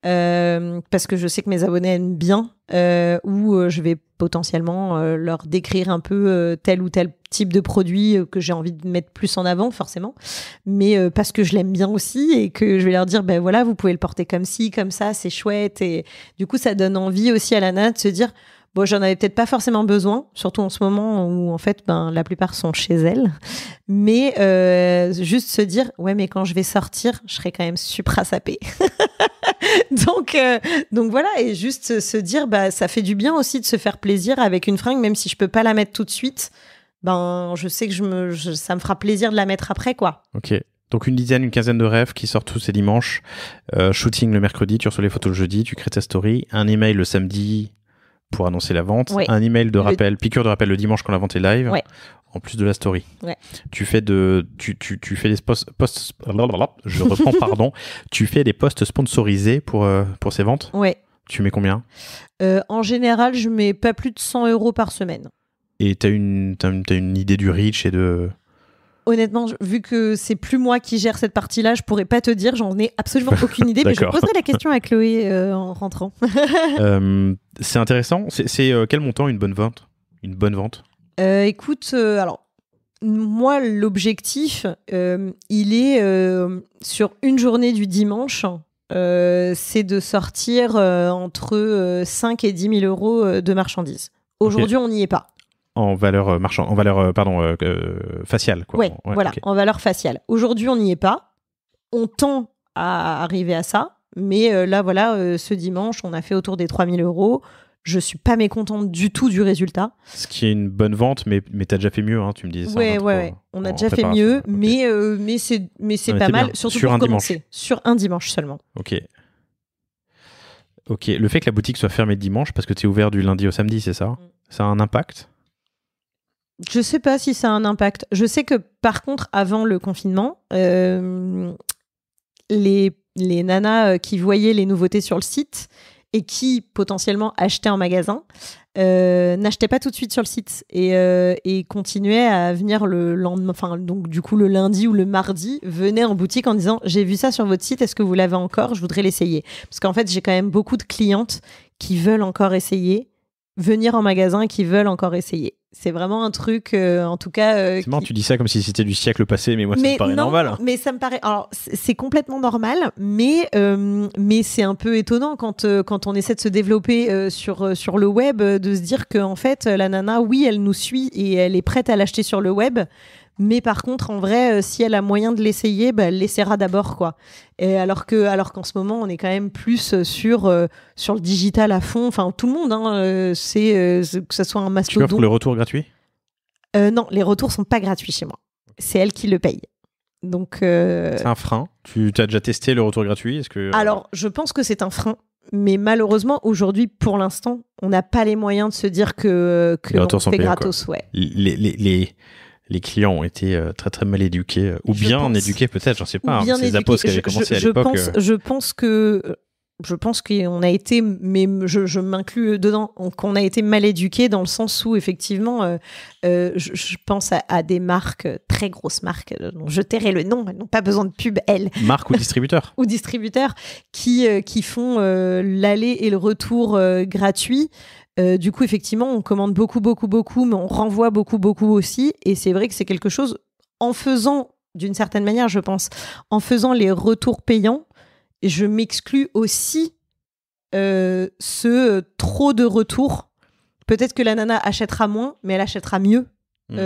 Parce que je sais que mes abonnés aiment bien, où je vais potentiellement leur décrire un peu tel ou tel type de produit que j'ai envie de mettre plus en avant, forcément, mais parce que je l'aime bien aussi et que je vais leur dire, voilà, vous pouvez le porter comme ci, comme ça, c'est chouette, et du coup, ça donne envie aussi à la nana de se dire, bon, j'en avais peut-être pas forcément besoin, surtout en ce moment où en fait, la plupart sont chez elles. Mais juste se dire, ouais, mais quand je vais sortir, je serai quand même supra sapée. Donc voilà, et juste se dire, ça fait du bien aussi de se faire plaisir avec une fringue, même si je peux pas la mettre tout de suite. Je sais que ça me fera plaisir de la mettre après, quoi. Ok. Donc une quinzaine de rêves qui sortent tous ces dimanches. Shooting le mercredi, tu reçois les photos le jeudi, tu crées ta story. Un email le samedi pour annoncer la vente. Ouais. Un email de rappel, piqûre de rappel le dimanche quand la vente est live. Ouais. En plus de la story. Ouais. Tu fais des posts. Je reprends, pardon. Tu fais des posts sponsorisés pour ces ventes. Ouais. Tu mets combien? En général, je mets pas plus de 100 € par semaine. Et t'as une idée du reach et de... Honnêtement, vu que c'est plus moi qui gère cette partie-là, je pourrais pas te dire, j'en ai absolument aucune idée, mais je poserai la question à Chloé en rentrant. C'est intéressant. C'est quel montant une bonne vente? Écoute, alors moi l'objectif, il est sur une journée du dimanche, c'est de sortir entre 5 et 10 000 € de marchandises. Aujourd'hui, on n'y est pas. En valeur faciale, quoi. Ouais, voilà, okay. En valeur faciale. Aujourd'hui, on n'y est pas. On tend à arriver à ça, mais là, voilà, ce dimanche, on a fait autour des 3 000 €. Je suis pas mécontente du tout du résultat. Ce qui est une bonne vente, mais t'as déjà fait mieux, hein, tu me disais ça. Ouais. On a déjà fait mieux, okay. mais c'est pas mal, surtout sur pour un commencer. Dimanche. Sur un dimanche seulement. Ok. Le fait que la boutique soit fermée dimanche, parce que tu es ouvert du lundi au samedi, c'est ça? Ça a un impact? Je sais pas si ça a un impact. Je sais que par contre, avant le confinement, les nanas qui voyaient les nouveautés sur le site et qui potentiellement achetaient en magasin n'achetaient pas tout de suite sur le site et continuaient à venir le lendemain, enfin donc du coup le lundi ou le mardi, venaient en boutique en disant j'ai vu ça sur votre site, est-ce que vous l'avez encore? Je voudrais l'essayer. Parce qu'en fait j'ai quand même beaucoup de clientes qui veulent encore essayer, venir en magasin et qui veulent encore essayer. C'est vraiment un truc, en tout cas... c'est marrant, tu dis ça comme si c'était du siècle passé, mais moi, ça me paraît normal. Mais ça me paraît... Alors, c'est complètement normal, mais c'est un peu étonnant quand on essaie de se développer sur le web, de se dire qu'en fait, la nana, oui, elle nous suit et elle est prête à l'acheter sur le web, mais par contre, en vrai, si elle a moyen de l'essayer, elle l'essaiera d'abord, quoi. Et alors qu'en ce moment, on est quand même plus sur le digital à fond. Enfin, tout le monde, hein, c'est que ce soit un mastodon. Tu offres le retour gratuit? Non, les retours sont pas gratuits chez moi. C'est elle qui le paye. Donc, c'est un frein. Tu as déjà testé le retour gratuit? Alors, je pense que c'est un frein. Mais malheureusement, aujourd'hui, pour l'instant, on n'a pas les moyens de se dire que on fait gratos. Ouais. Les clients ont été très très mal éduqués, ou bien éduqués peut-être, j'en sais pas. Bien ces apos qui avaient commencé à l'époque. Je pense que je pense qu'on a été, mais je m'inclus dedans, qu'on a été mal éduqués dans le sens où effectivement, je pense à des marques, très grosses marques, dont je tairai le nom, elles n'ont pas besoin de pub, elles. Marque ou distributeur ou distributeurs qui font l'aller et le retour gratuit. Du coup, effectivement, on commande beaucoup, mais on renvoie beaucoup aussi. Et c'est vrai que c'est quelque chose, en faisant, d'une certaine manière, je pense, en faisant les retours payants, je m'exclus aussi ce trop de retours. Peut-être que la nana achètera moins, mais elle achètera mieux. Non,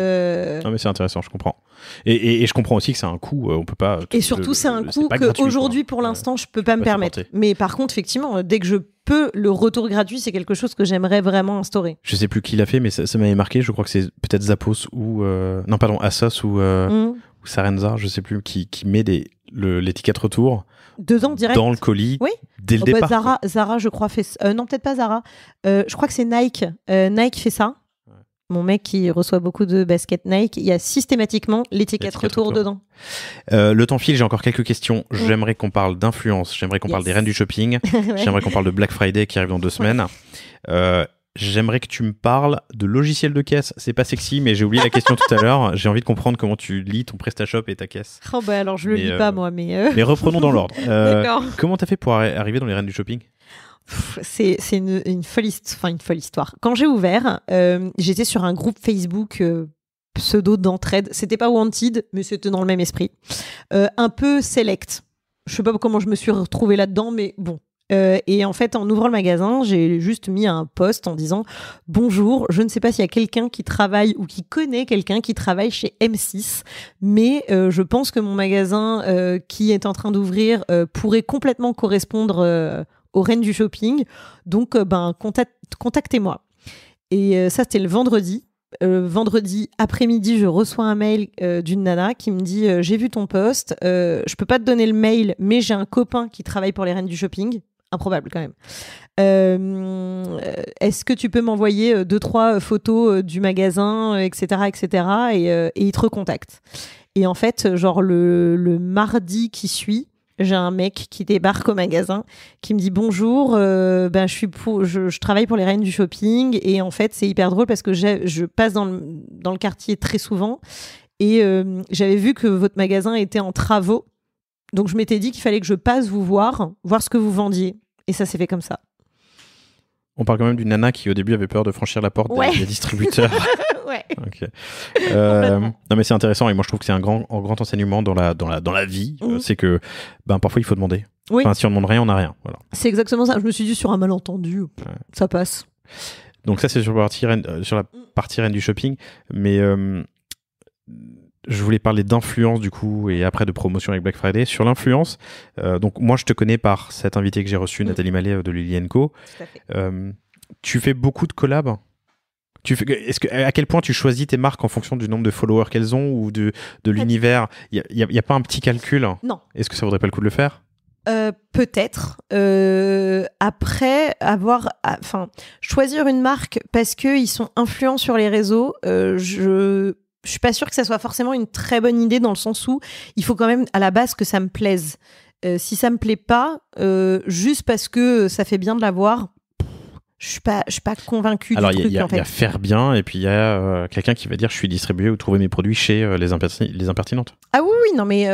mais c'est intéressant, je comprends. Et je comprends aussi que c'est un coût, on peut pas. Et surtout, c'est un coût qu'aujourd'hui, pour l'instant, je peux pas me permettre. Mais par contre, effectivement, dès que je peux, le retour gratuit, c'est quelque chose que j'aimerais vraiment instaurer. Je sais plus qui l'a fait, mais ça m'avait marqué. Je crois que c'est peut-être Zappos ou Asos ou Sarenza, je sais plus, qui met l'étiquette retour dedans direct dans le colis dès le départ. Zara, je crois, fait non, peut-être pas Zara. Je crois que c'est Nike. Nike fait ça. Mon mec qui reçoit beaucoup de baskets Nike, il y a systématiquement l'étiquette retour dedans. Le temps file, j'ai encore quelques questions. J'aimerais qu'on parle d'influence, j'aimerais qu'on parle des reines du shopping, j'aimerais qu'on parle de Black Friday qui arrive dans 2 semaines. J'aimerais que tu me parles de logiciels de caisse. C'est pas sexy, mais j'ai oublié la question tout à l'heure. J'ai envie de comprendre comment tu lis ton PrestaShop et ta caisse. Oh bah alors je le lis pas moi, mais... Mais reprenons dans l'ordre. D'accord. Comment t'as fait pour arriver dans les reines du shopping ? C'est une folle histoire. Quand j'ai ouvert, j'étais sur un groupe Facebook pseudo d'entraide. C'était pas Wanted, mais c'était dans le même esprit. Un peu select. Je sais pas comment je me suis retrouvée là-dedans, mais bon. Et en fait, en ouvrant le magasin, j'ai juste mis un post en disant « Bonjour, je ne sais pas s'il y a quelqu'un qui travaille ou qui connaît quelqu'un qui travaille chez M6, mais je pense que mon magasin qui est en train d'ouvrir pourrait complètement correspondre aux reines du shopping. Donc, contactez-moi. » Et ça, c'était le vendredi. Vendredi après-midi, je reçois un mail d'une nana qui me dit j'ai vu ton post, je peux pas te donner le mail, mais j'ai un copain qui travaille pour les reines du shopping. Improbable quand même. Est-ce que tu peux m'envoyer 2-3 photos du magasin, etc. Et il te recontacte. Et en fait, genre le mardi qui suit, j'ai un mec qui débarque au magasin qui me dit bonjour, je travaille pour les reines du shopping et en fait c'est hyper drôle parce que je passe dans le quartier très souvent et j'avais vu que votre magasin était en travaux, donc je m'étais dit qu'il fallait que je passe vous voir ce que vous vendiez et ça s'est fait comme ça. On parle quand même d'une nana qui au début avait peur de franchir la porte des distributeurs. Ouais. Okay. Non mais c'est intéressant et moi je trouve que c'est un grand enseignement dans la vie. C'est que parfois il faut demander. Oui. Enfin, si on demande rien, on n'a rien. Voilà. C'est exactement ça. Je me suis dit sur un malentendu, ça passe. Donc ça c'est sur la partie reine du shopping, mais je voulais parler d'influence du coup et après de promotion avec Black Friday. Sur l'influence, donc moi je te connais par cette invitée que j'ai reçue, Nathalie Mallet de Lily & Co. Tout à fait. Tu fais beaucoup de collabs. À quel point tu choisis tes marques en fonction du nombre de followers qu'elles ont ou de l'univers ? Il y a pas un petit calcul ? Non. Est-ce que ça vaudrait pas le coup de le faire ? Peut-être. Après choisir une marque parce qu'ils sont influents sur les réseaux, je suis pas sûre que ça soit forcément une très bonne idée dans le sens où il faut quand même à la base que ça me plaise. Si ça me plaît pas, juste parce que ça fait bien de l'avoir, je suis pas convaincue du truc. Alors il y a faire bien et puis il y a quelqu'un qui va dire je suis distribué ou trouver mes produits chez les impertinentes. Ah oui, non mais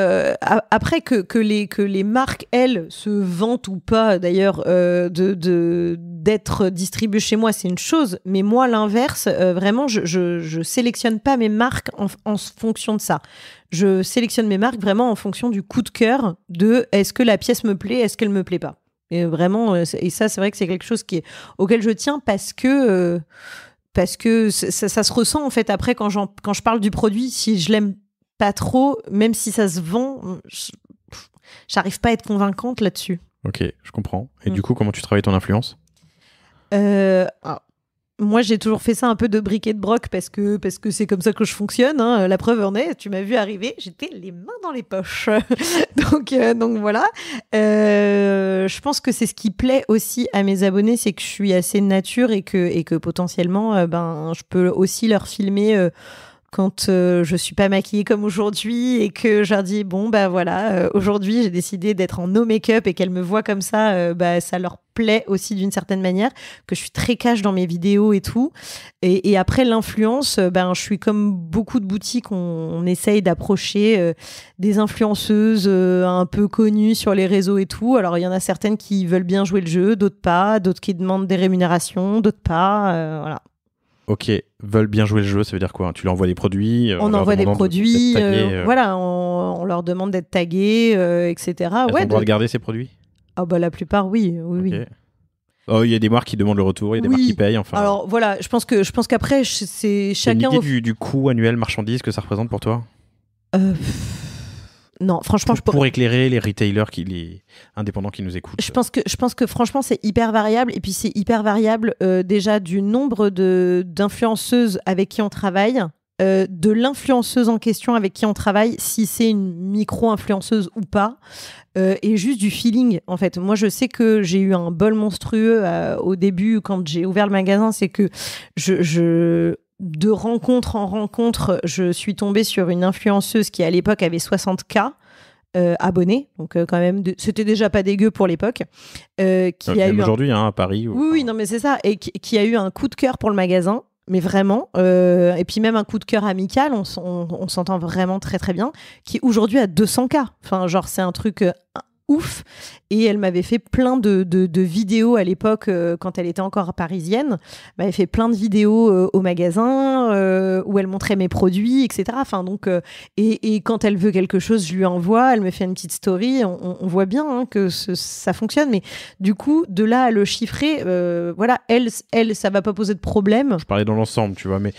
après que les marques elles se vantent ou pas d'ailleurs d'être distribuées chez moi, c'est une chose, mais moi l'inverse, vraiment je sélectionne pas mes marques en fonction de ça. Je sélectionne mes marques vraiment en fonction du coup de cœur de est-ce que la pièce me plaît, est-ce qu'elle me plaît pas. Et vraiment, et ça c'est vrai que c'est quelque chose auquel je tiens parce que ça se ressent en fait après quand je parle du produit. Si je l'aime pas trop, même si ça se vend, j'arrive pas à être convaincante là-dessus. Ok, je comprends. Et du coup, comment tu travailles ton influence ? Moi, j'ai toujours fait ça un peu de bric et de broc parce que c'est comme ça que je fonctionne. Hein. La preuve en est, tu m'as vu arriver, j'étais les mains dans les poches. donc voilà. Je pense que c'est ce qui plaît aussi à mes abonnés, c'est que je suis assez nature et que potentiellement, je peux aussi leur filmer quand je suis pas maquillée comme aujourd'hui et que je leur dis bon bah voilà, aujourd'hui j'ai décidé d'être en no make-up et qu'elles me voient comme ça, ça leur plaît aussi d'une certaine manière, que je suis très cash dans mes vidéos et tout. Et après l'influence, je suis comme beaucoup de boutiques, on essaye d'approcher des influenceuses un peu connues sur les réseaux et tout. Alors il y en a certaines qui veulent bien jouer le jeu, d'autres pas, d'autres qui demandent des rémunérations, d'autres pas, voilà. Ok, veulent bien jouer le jeu, ça veut dire quoi? Tu leur envoies des produits? On envoie des produits, voilà, on leur demande d'être tagués, etc. Elles ont le droit de garder ces produits? Ah bah la plupart, oui. Okay. Oh, il y a des marques qui demandent le retour, il y a des marques qui payent. Enfin. Alors voilà, je pense qu'après, c'est chacun... Une idée du coût annuel marchandise que ça représente pour toi? Non, franchement, pour éclairer les retailers, les indépendants qui nous écoutent. Je pense que franchement, c'est hyper variable. Et puis, c'est hyper variable déjà du nombre d'influenceuses avec qui on travaille, de l'influenceuse en question avec qui on travaille, si c'est une micro-influenceuse ou pas, et juste du feeling, en fait. Moi, je sais que j'ai eu un bol monstrueux au début, quand j'ai ouvert le magasin, c'est que de rencontre en rencontre, je suis tombée sur une influenceuse qui, à l'époque, avait 60K abonnés. Donc, quand même, c'était déjà pas dégueu pour l'époque. Qui a eu aujourd'hui, à Paris. Oui, non, mais c'est ça. Et qui a eu un coup de cœur pour le magasin. Mais vraiment. Et puis, même un coup de cœur amical, on s'entend vraiment très, très bien. Qui, aujourd'hui, a 200K. Enfin, genre, c'est un truc... ouf, et elle m'avait fait plein de vidéos à l'époque quand elle était encore parisienne, m'avait fait plein de vidéos au magasin où elle montrait mes produits, etc. Enfin, donc, et quand elle veut quelque chose, je lui envoie, elle me fait une petite story, on voit bien que ça fonctionne, mais du coup, de là à le chiffrer, voilà, elle, ça va pas poser de problème. Je parlais dans l'ensemble, tu vois, mais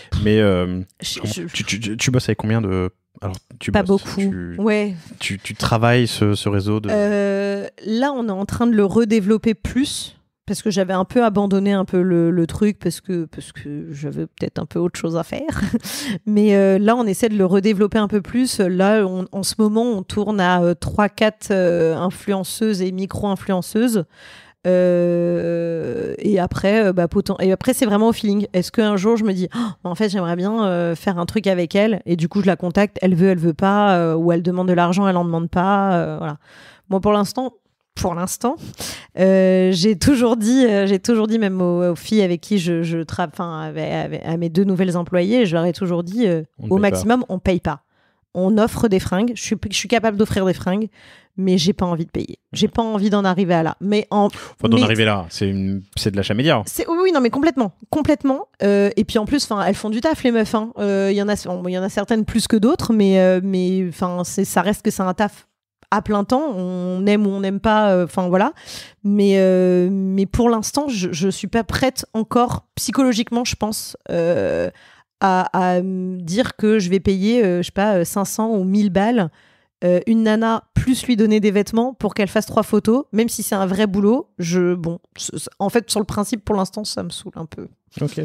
tu bosses avec combien de... Alors, pas beaucoup. Ouais. Tu travailles ce réseau de... Là, on est en train de le redévelopper plus parce que j'avais un peu abandonné un peu le truc parce que j'avais peut-être un peu autre chose à faire. Mais là, on essaie de le redévelopper un peu plus. Là, en ce moment, on tourne à 3-4 influenceuses et micro-influenceuses. Et après, c'est vraiment au feeling. Est-ce qu'un jour je me dis, en fait, j'aimerais bien faire un truc avec elle, et du coup je la contacte, elle veut pas, ou elle demande de l'argent, elle en demande pas, voilà. Moi, pour l'instant, j'ai toujours dit même aux filles avec qui je travaille, enfin à mes 2 nouvelles employées, je leur ai toujours dit, au maximum, on paye pas. On offre des fringues. Je suis capable d'offrir des fringues, mais j'ai pas envie de payer. J'ai pas envie d'en arriver à là. D'en arriver là, c'est de l'achat média. Oui, non, mais complètement. Et puis en plus, elles font du taf, les meufs. Il y en a certaines plus que d'autres, mais ça reste que c'est un taf à plein temps. On aime ou on n'aime pas. Voilà. Mais pour l'instant, je suis pas prête encore psychologiquement, je pense. À me dire que je vais payer, je sais pas, 500 ou 1000 balles, une nana, plus lui donner des vêtements pour qu'elle fasse 3 photos, même si c'est un vrai boulot. En fait, sur le principe, pour l'instant, ça me saoule un peu. Ok.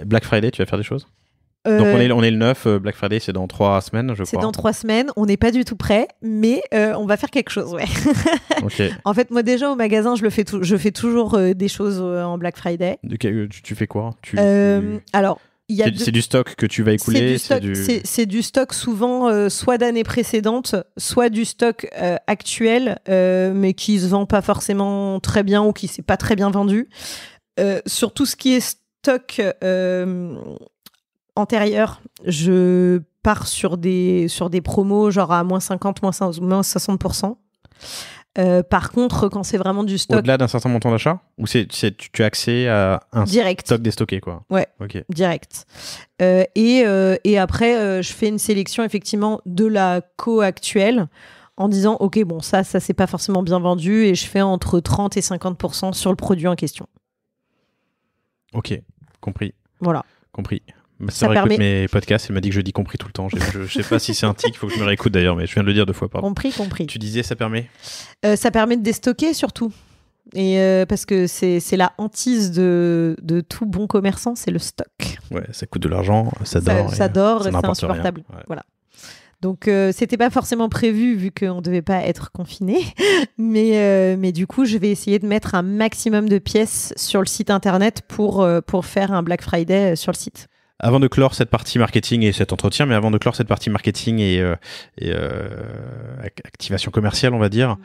Black Friday, tu vas faire des choses? Donc on est le 9, Black Friday c'est dans 3 semaines, je crois. C'est dans 3 semaines, on n'est pas du tout prêt, mais on va faire quelque chose, ouais. Okay. En fait, moi déjà au magasin, je fais toujours des choses en Black Friday. Tu fais quoi? Alors, c'est du stock que tu vas écouler? C'est du stock souvent soit d'années précédentes, soit du stock actuel, mais qui se vend pas forcément très bien ou qui s'est pas très bien vendu. Sur tout ce qui est stock antérieur, je pars sur des promos genre à moins 50, moins 60%. Par contre, quand c'est vraiment du stock... Au-delà d'un certain montant d'achat? Ou tu as accès à un stock déstocké, quoi? Ouais, okay. Direct. Et après, je fais une sélection effectivement de la co-actuelle en disant, ok, bon, ça c'est pas forcément bien vendu, et je fais entre 30 et 50% sur le produit en question. Ok, compris. Voilà. Compris. Ça écoute mes podcasts, elle m'a dit que je dis compris tout le temps. Je sais pas si c'est un tic, il faut que je me réécoute d'ailleurs, mais je viens de le dire 2 fois, pardon. Compris. Tu disais, ça permet ça permet de déstocker surtout. Et parce que c'est la hantise de tout bon commerçant, c'est le stock. Ouais, ça coûte de l'argent, ça dort. Ça dort, c'est insupportable. Ouais. Voilà. Donc, c'était pas forcément prévu vu qu'on devait pas être confiné. Mais du coup, je vais essayer de mettre un maximum de pièces sur le site internet pour faire un Black Friday sur le site. Avant de clore cette partie marketing et cet entretien, mais avant de clore cette partie marketing et activation commerciale, on va dire,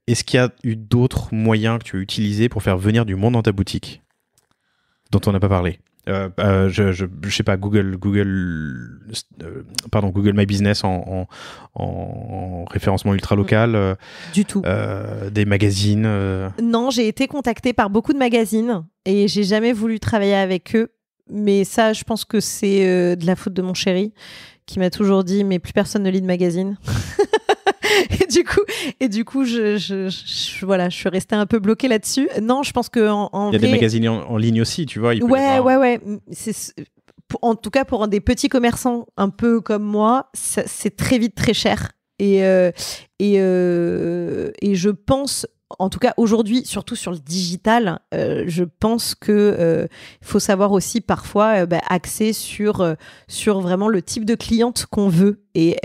est-ce qu'il y a eu d'autres moyens que tu as utilisés pour faire venir du monde dans ta boutique dont on n'a pas parlé? Je sais pas, Google My Business en référencement ultra local. Du tout. Des magazines. Non, j'ai été contactée par beaucoup de magazines et j'ai jamais voulu travailler avec eux. Mais ça, je pense que c'est de la faute de mon chéri qui m'a toujours dit mais plus personne ne lit de magazines. Et du coup, je suis restée un peu bloquée là-dessus. Non, je pense que il y a des magazines en ligne aussi, tu vois. Ouais. En tout cas, pour des petits commerçants un peu comme moi, c'est très vite très cher. Et je pense, en tout cas aujourd'hui, surtout sur le digital, je pense que faut savoir aussi parfois axer sur vraiment le type de cliente qu'on veut. Et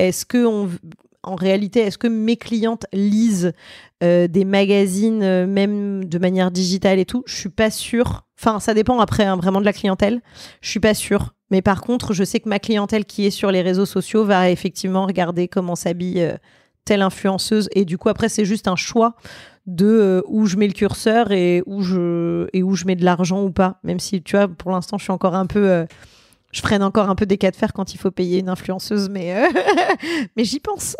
en réalité, est-ce que mes clientes lisent des magazines, même de manière digitale et tout? Je suis pas sûre. Enfin, ça dépend après vraiment de la clientèle. Je suis pas sûre. Mais par contre, je sais que ma clientèle qui est sur les réseaux sociaux va effectivement regarder comment s'habille telle influenceuse. Et du coup, après, c'est juste un choix de où je mets le curseur et où je mets de l'argent ou pas. Même si, tu vois, pour l'instant, je suis encore un peu... je freine encore un peu des cas de fer quand il faut payer une influenceuse, mais j'y pense.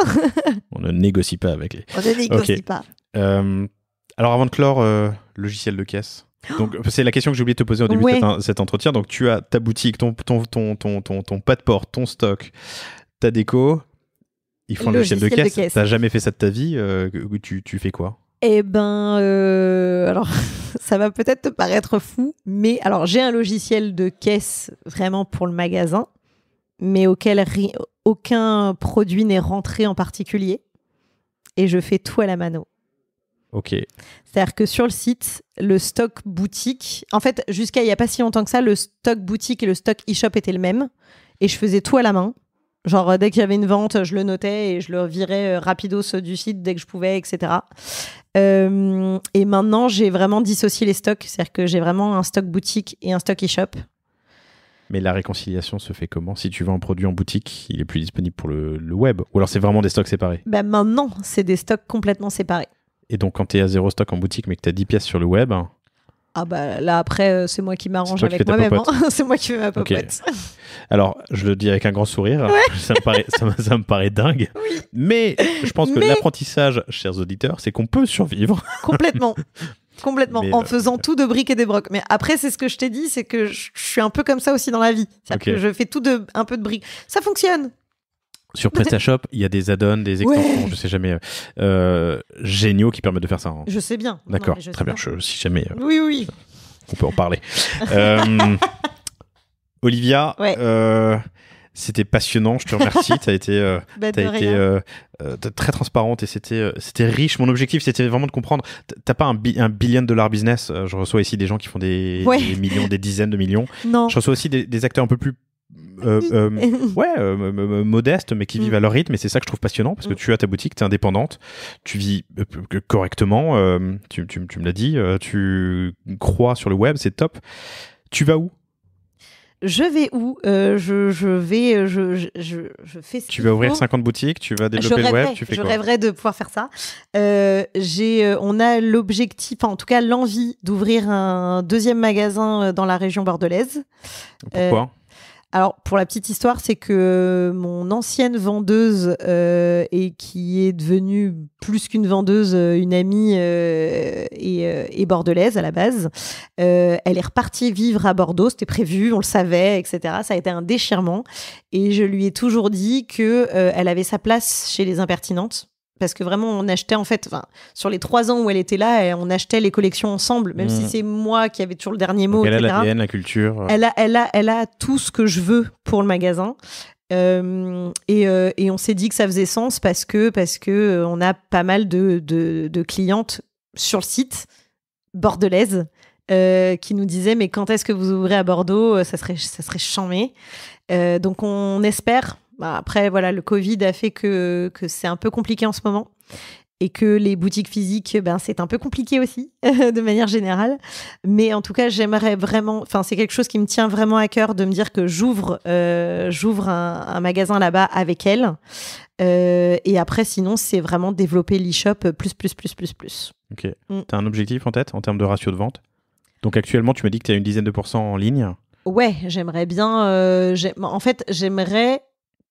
On ne négocie pas avec les... On ne négocie pas. Alors, avant de clore, logiciel de caisse. Donc, c'est la question que j'ai oublié de te poser au début de cet entretien. Donc, tu as ta boutique, ton pas de porte, ton stock, ta déco. Il faut un logiciel de caisse. Tu n'as jamais fait ça de ta vie. Tu fais quoi? Eh ben, alors, ça va peut-être te paraître fou, mais alors, j'ai un logiciel de caisse vraiment pour le magasin, mais auquel aucun produit n'est rentré en particulier. Et je fais tout à la mano. Ok. C'est-à-dire que sur le site, le stock boutique, en fait, jusqu'à il n'y a pas si longtemps que ça, le stock boutique et le stock e-shop étaient le même. Et je faisais tout à la main. Genre, dès qu'il y avait une vente, je le notais et je le virais rapidos du site dès que je pouvais, etc. Et maintenant, j'ai vraiment dissocié les stocks. C'est-à-dire que j'ai vraiment un stock boutique et un stock e-shop. Mais la réconciliation se fait comment? Si tu vends un produit en boutique, il est plus disponible pour le web? Ou alors c'est vraiment des stocks séparés? Maintenant, c'est des stocks complètement séparés. Et donc, quand tu es à 0 stock en boutique, mais que tu as 10 pièces sur le web... Ah là, après, c'est moi qui m'arrange avec moi-même. Hein. C'est moi qui fais ma popote. Okay. Alors, je le dis avec un grand sourire. Ouais. Ça me paraît dingue. Oui. Mais je pense que l'apprentissage, chers auditeurs, c'est qu'on peut survivre. Complètement. En faisant tout de briques et des brocs. Mais après, c'est ce que je t'ai dit, c'est que je suis un peu comme ça aussi dans la vie. C'est-à-dire que je fais un peu de briques. Ça fonctionne. Sur PrestaShop, il y a des add-ons, des extensions, je sais jamais, géniaux qui permettent de faire ça. Hein. Je sais bien. D'accord, très bien. Si jamais, oui. On peut en parler. Olivia, c'était passionnant, je te remercie. Tu as été, très transparente et c'était riche. Mon objectif, c'était vraiment de comprendre. T'as pas un billion-dollar business. Je reçois ici des gens qui font des millions, des dizaines de millions. Non. Je reçois aussi des acteurs un peu plus modestes, mais qui vivent à leur rythme. Et c'est ça que je trouve passionnant, parce que tu as ta boutique, tu es indépendante, tu vis correctement. Tu me l'as dit, tu crois sur le web, c'est top. Tu vas où? Je vais où? Je fais ce Tu vas ouvrir 50 boutiques, tu vas développer le web, tu fais quoi? Je rêverais de pouvoir faire ça. On a l'objectif, en tout cas l'envie d'ouvrir un deuxième magasin dans la région bordelaise. Pourquoi? Alors, pour la petite histoire, c'est que mon ancienne vendeuse, et qui est devenue plus qu'une vendeuse, une amie et bordelaise à la base, elle est repartie vivre à Bordeaux, c'était prévu, on le savait, etc. Ça a été un déchirement. Et je lui ai toujours dit qu'elle avait sa place chez les Impertinentes. Parce que vraiment, on achetait en fait, sur les 3 ans où elle était là, on achetait les collections ensemble, même si c'est moi qui avais toujours le dernier mot. Donc elle etc. a l'ADN, la culture. Elle a tout ce que je veux pour le magasin. Et on s'est dit que ça faisait sens parce que on a pas mal de clientes sur le site bordelaises qui nous disaient mais quand est-ce que vous ouvrez à Bordeaux? Ça serait chambé. Donc on espère. Après, voilà, le Covid a fait que c'est un peu compliqué en ce moment. et que les boutiques physiques, c'est un peu compliqué aussi, de manière générale. Mais en tout cas, j'aimerais vraiment... Enfin, c'est quelque chose qui me tient vraiment à cœur de me dire que j'ouvre un magasin là-bas avec elle. Et après, sinon, c'est vraiment développer l'e-shop plus. Ok. T'as un objectif en tête en termes de ratio de vente ? Donc actuellement, tu m'as dit que tu as une dizaine de pourcents en ligne. Ouais, j'aimerais bien... En fait, j'aimerais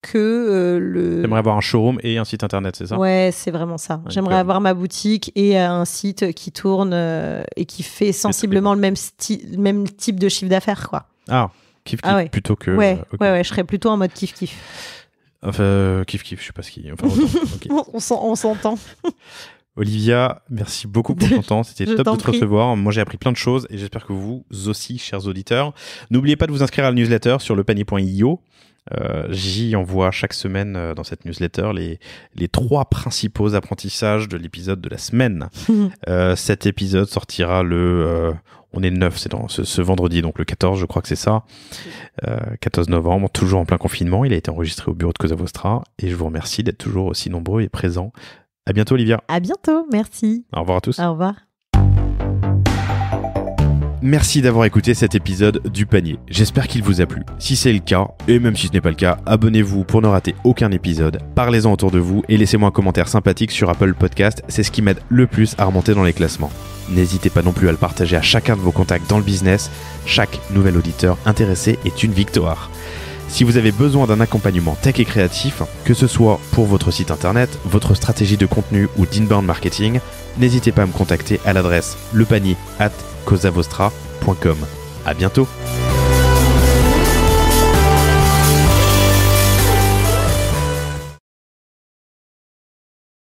que J'aimerais avoir un showroom et un site internet, c'est ça ? Ouais, c'est vraiment ça. Ouais, j'aimerais avoir ma boutique et un site qui tourne et qui fait sensiblement le même type de chiffre d'affaires, quoi. Ah, kiff plutôt que... Ouais, okay. ouais, je serais plutôt en mode kiff. Enfin, kiff, je sais pas ce qui... Enfin, okay. On s'entend. Olivia, merci beaucoup pour ton temps. C'était top de te recevoir. Moi, j'ai appris plein de choses et j'espère que vous aussi, chers auditeurs. N'oubliez pas de vous inscrire à la newsletter sur lepanier.io. J'y envoie chaque semaine dans cette newsletter les 3 principaux apprentissages de l'épisode de la semaine. Cet épisode sortira on est le 9, c'est dans ce vendredi, donc le 14, je crois que c'est ça. 14 novembre, toujours en plein confinement. Il a été enregistré au bureau de Cosa Vostra et je vous remercie d'être toujours aussi nombreux et présents. À bientôt, Olivia. À bientôt, merci. Au revoir à tous. Au revoir. Merci d'avoir écouté cet épisode du panier. J'espère qu'il vous a plu. Si c'est le cas, et même si ce n'est pas le cas, abonnez-vous pour ne rater aucun épisode. Parlez-en autour de vous et laissez-moi un commentaire sympathique sur Apple Podcast. C'est ce qui m'aide le plus à remonter dans les classements. N'hésitez pas non plus à le partager à chacun de vos contacts dans le business. Chaque nouvel auditeur intéressé est une victoire. Si vous avez besoin d'un accompagnement tech et créatif, que ce soit pour votre site internet, votre stratégie de contenu ou d'inbound marketing, n'hésitez pas à me contacter à l'adresse lepanier@cosavostra.com. À bientôt.